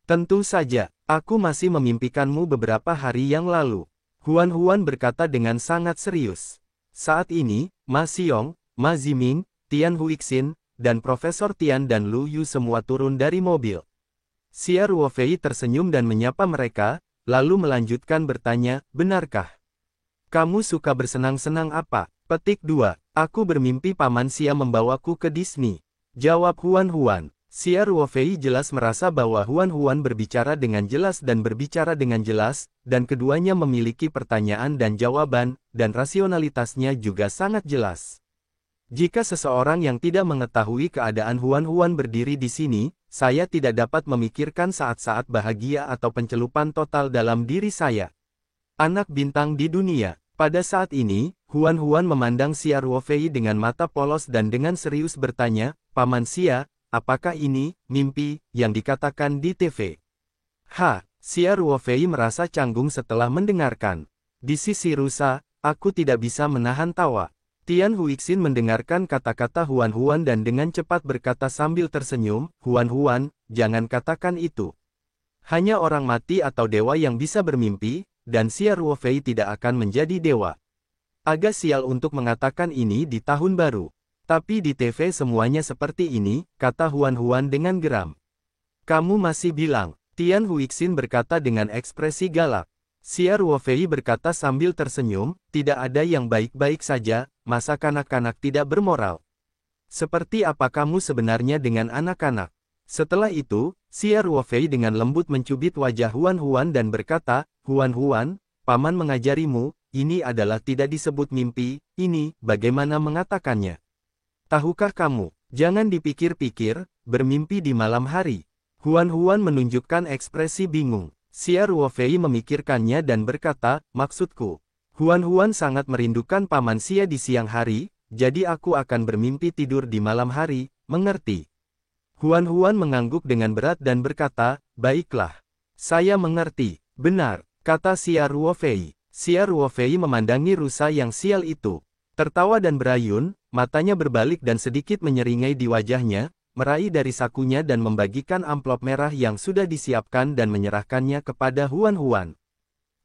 Tentu saja, aku masih memimpikanmu beberapa hari yang lalu. Huan berkata dengan sangat serius. Saat ini, Ma Xiong, Ma Ziming, Tian Huixin, dan Profesor Tian dan Lu Yu semua turun dari mobil. Xia Ruofei tersenyum dan menyapa mereka, lalu melanjutkan bertanya, benarkah? Kamu suka bersenang-senang apa? Petik 2. Aku bermimpi Paman Xia membawaku ke Disney. Jawab Huan. Xia Ruofei jelas merasa bahwa Huan Huan berbicara dengan jelas dan berbicara dengan jelas, dan keduanya memiliki pertanyaan dan jawaban, dan rasionalitasnya juga sangat jelas. Jika seseorang yang tidak mengetahui keadaan Huan Huan berdiri di sini, saya tidak dapat memikirkan saat-saat bahagia atau pencelupan total dalam diri saya. Anak bintang di dunia. Pada saat ini, Huan Huan memandang Xia Ruofei dengan mata polos dan dengan serius bertanya, "Paman Xia, apakah ini mimpi yang dikatakan di TV?" Xia Ruofei merasa canggung setelah mendengarkan. Di sisi rusa, aku tidak bisa menahan tawa. Tian Huixin mendengarkan kata-kata Huan Huan dan dengan cepat berkata sambil tersenyum, "Huan Huan, jangan katakan itu. Hanya orang mati atau dewa yang bisa bermimpi, dan Xia Ruofei tidak akan menjadi dewa." Agak sial untuk mengatakan ini di tahun baru. Tapi di TV semuanya seperti ini, kata Huan Huan dengan geram. "Kamu masih bilang," Tian Huixin berkata dengan ekspresi galak. Xia Ruofei berkata sambil tersenyum, "Tidak ada yang baik-baik saja, masa kanak-kanak tidak bermoral? Seperti apa kamu sebenarnya dengan anak-anak?" Setelah itu, Xia Ruofei dengan lembut mencubit wajah Huan Huan dan berkata, "Huan Huan, paman mengajarimu, ini adalah tidak disebut mimpi, ini, bagaimana mengatakannya? Tahukah kamu, jangan dipikir-pikir, bermimpi di malam hari." Huan Huan menunjukkan ekspresi bingung. Xia Ruofei memikirkannya dan berkata, "Maksudku, Huan Huan sangat merindukan paman Xia di siang hari, jadi aku akan bermimpi tidur di malam hari, mengerti?" Huan Huan mengangguk dengan berat dan berkata, "Baiklah. Saya mengerti." "Benar," kata Xia Ruofei. Xia Ruofei memandangi rusa yang sial itu. Tertawa dan berayun, matanya berbalik dan sedikit menyeringai di wajahnya, meraih dari sakunya dan membagikan amplop merah yang sudah disiapkan dan menyerahkannya kepada Huan Huan.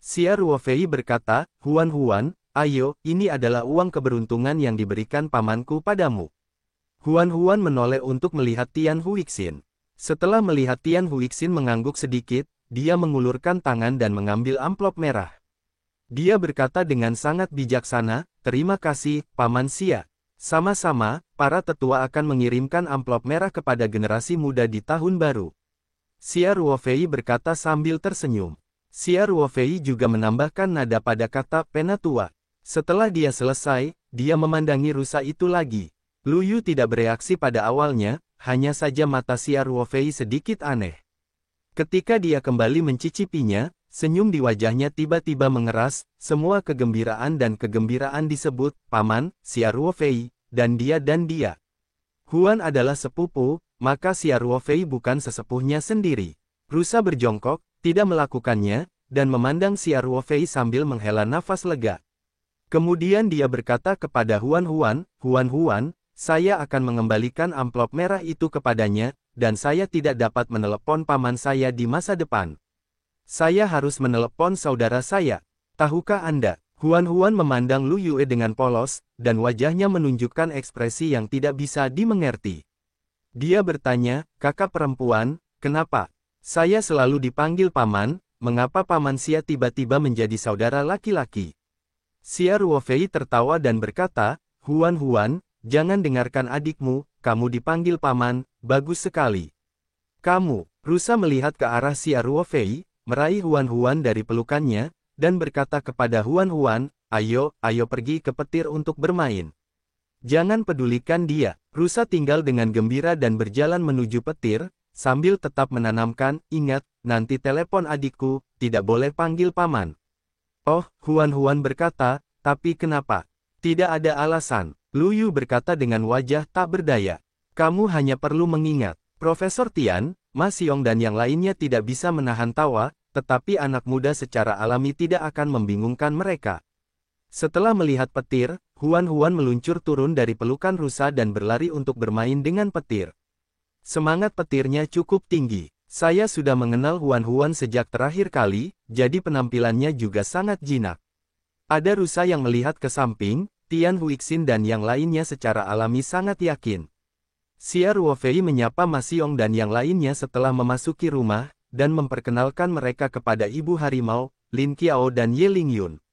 Xia Ruofei berkata, "Huan Huan, ayo, ini adalah uang keberuntungan yang diberikan pamanku padamu." Huan Huan menoleh untuk melihat Tian Huixin. Setelah melihat Tian Huixin mengangguk sedikit, dia mengulurkan tangan dan mengambil amplop merah. Dia berkata dengan sangat bijaksana, "Terima kasih, Paman Xia. Sama-sama, para tetua akan mengirimkan amplop merah kepada generasi muda di tahun baru." Xia Ruofei berkata sambil tersenyum. Xia Ruofei juga menambahkan nada pada kata penatua. Setelah dia selesai, dia memandangi rusa itu lagi. Lu Yu tidak bereaksi pada awalnya, hanya saja mata Xia Ruofei sedikit aneh. Ketika dia kembali mencicipinya, senyum di wajahnya tiba-tiba mengeras, semua kegembiraan dan kegembiraan disebut, "Paman, Xia Ruofei, dan dia dan dia." Huan adalah sepupu, maka Xia Ruofei bukan sesepuhnya sendiri. Rusa berjongkok, tidak melakukannya, dan memandang Xia Ruofei sambil menghela nafas lega. Kemudian dia berkata kepada Huan Huan, "Huan Huan, saya akan mengembalikan amplop merah itu kepadanya, dan saya tidak dapat menelepon paman saya di masa depan. Saya harus menelepon saudara saya. Tahukah Anda?" Huan Huan memandang Lu Yue dengan polos, dan wajahnya menunjukkan ekspresi yang tidak bisa dimengerti. Dia bertanya, "Kakak perempuan, kenapa? Saya selalu dipanggil paman, mengapa paman Xia tiba-tiba menjadi saudara laki-laki?" Xia Ruofei tertawa dan berkata, "Huan Huan, jangan dengarkan adikmu, kamu dipanggil paman, bagus sekali." "Kamu," rusa melihat ke arah Xia Ruofei, meraih Huan Huan dari pelukannya, dan berkata kepada Huan Huan, ayo pergi ke petir untuk bermain. Jangan pedulikan dia." Rusa tinggal dengan gembira dan berjalan menuju petir, sambil tetap menanamkan, "Ingat, nanti telepon adikku, tidak boleh panggil paman." "Oh," Huan Huan berkata, "tapi kenapa?" "Tidak ada alasan." Lu Yu berkata dengan wajah tak berdaya. "Kamu hanya perlu mengingat." Profesor Tian, Ma Xiong dan yang lainnya tidak bisa menahan tawa, tetapi anak muda secara alami tidak akan membingungkan mereka. Setelah melihat petir, Huan Huan meluncur turun dari pelukan rusa dan berlari untuk bermain dengan petir. Semangat petirnya cukup tinggi. Saya sudah mengenal Huan Huan sejak terakhir kali, jadi penampilannya juga sangat jinak. Ada rusa yang melihat ke samping, Tian Huixin dan yang lainnya secara alami sangat yakin. Xia Ruofei menyapa Ma Xiong dan yang lainnya setelah memasuki rumah, dan memperkenalkan mereka kepada Ibu Harimau, Lin Qiao dan Ye Lingyun.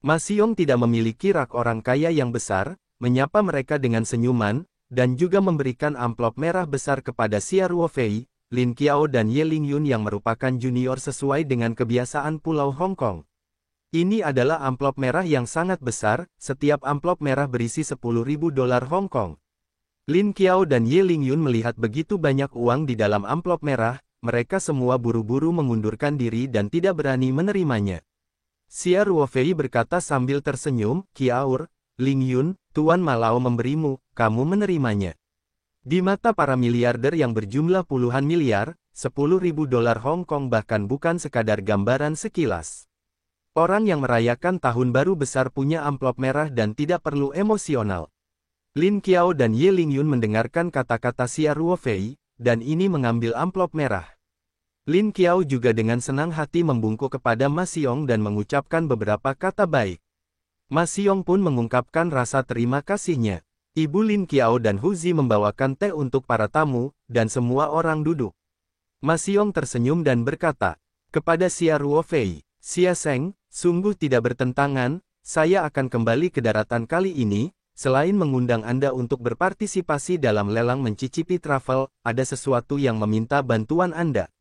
Ma Xiong tidak memiliki rak orang kaya yang besar, menyapa mereka dengan senyuman, dan juga memberikan amplop merah besar kepada Xia Ruofei, Lin Qiao dan Ye Lingyun yang merupakan junior sesuai dengan kebiasaan Pulau Hong Kong. Ini adalah amplop merah yang sangat besar, setiap amplop merah berisi 10.000 dolar Hong Kong. Lin Qiao dan Ye Lingyun melihat begitu banyak uang di dalam amplop merah, mereka semua buru-buru mengundurkan diri dan tidak berani menerimanya. Xia Ruofei berkata sambil tersenyum, "Qiao, Lingyun, Tuan Malao memberimu, kamu menerimanya." Di mata para miliarder yang berjumlah puluhan miliar, 10.000 dolar Hong Kong bahkan bukan sekadar gambaran sekilas. Orang yang merayakan tahun baru besar punya amplop merah dan tidak perlu emosional. Lin Qiao dan Ye Lingyun mendengarkan kata-kata Xia Ruofei, dan ini mengambil amplop merah. Lin Qiao juga dengan senang hati membungkuk kepada Ma Xiong dan mengucapkan beberapa kata baik. Ma Xiong pun mengungkapkan rasa terima kasihnya. Ibu Lin Qiao dan Hu Zi membawakan teh untuk para tamu, dan semua orang duduk. Ma Xiong tersenyum dan berkata, kepada Xia Ruofei, "Xia Seng, sungguh tidak bertentangan, saya akan kembali ke daratan kali ini, selain mengundang Anda untuk berpartisipasi dalam lelang mencicipi travel, ada sesuatu yang meminta bantuan Anda."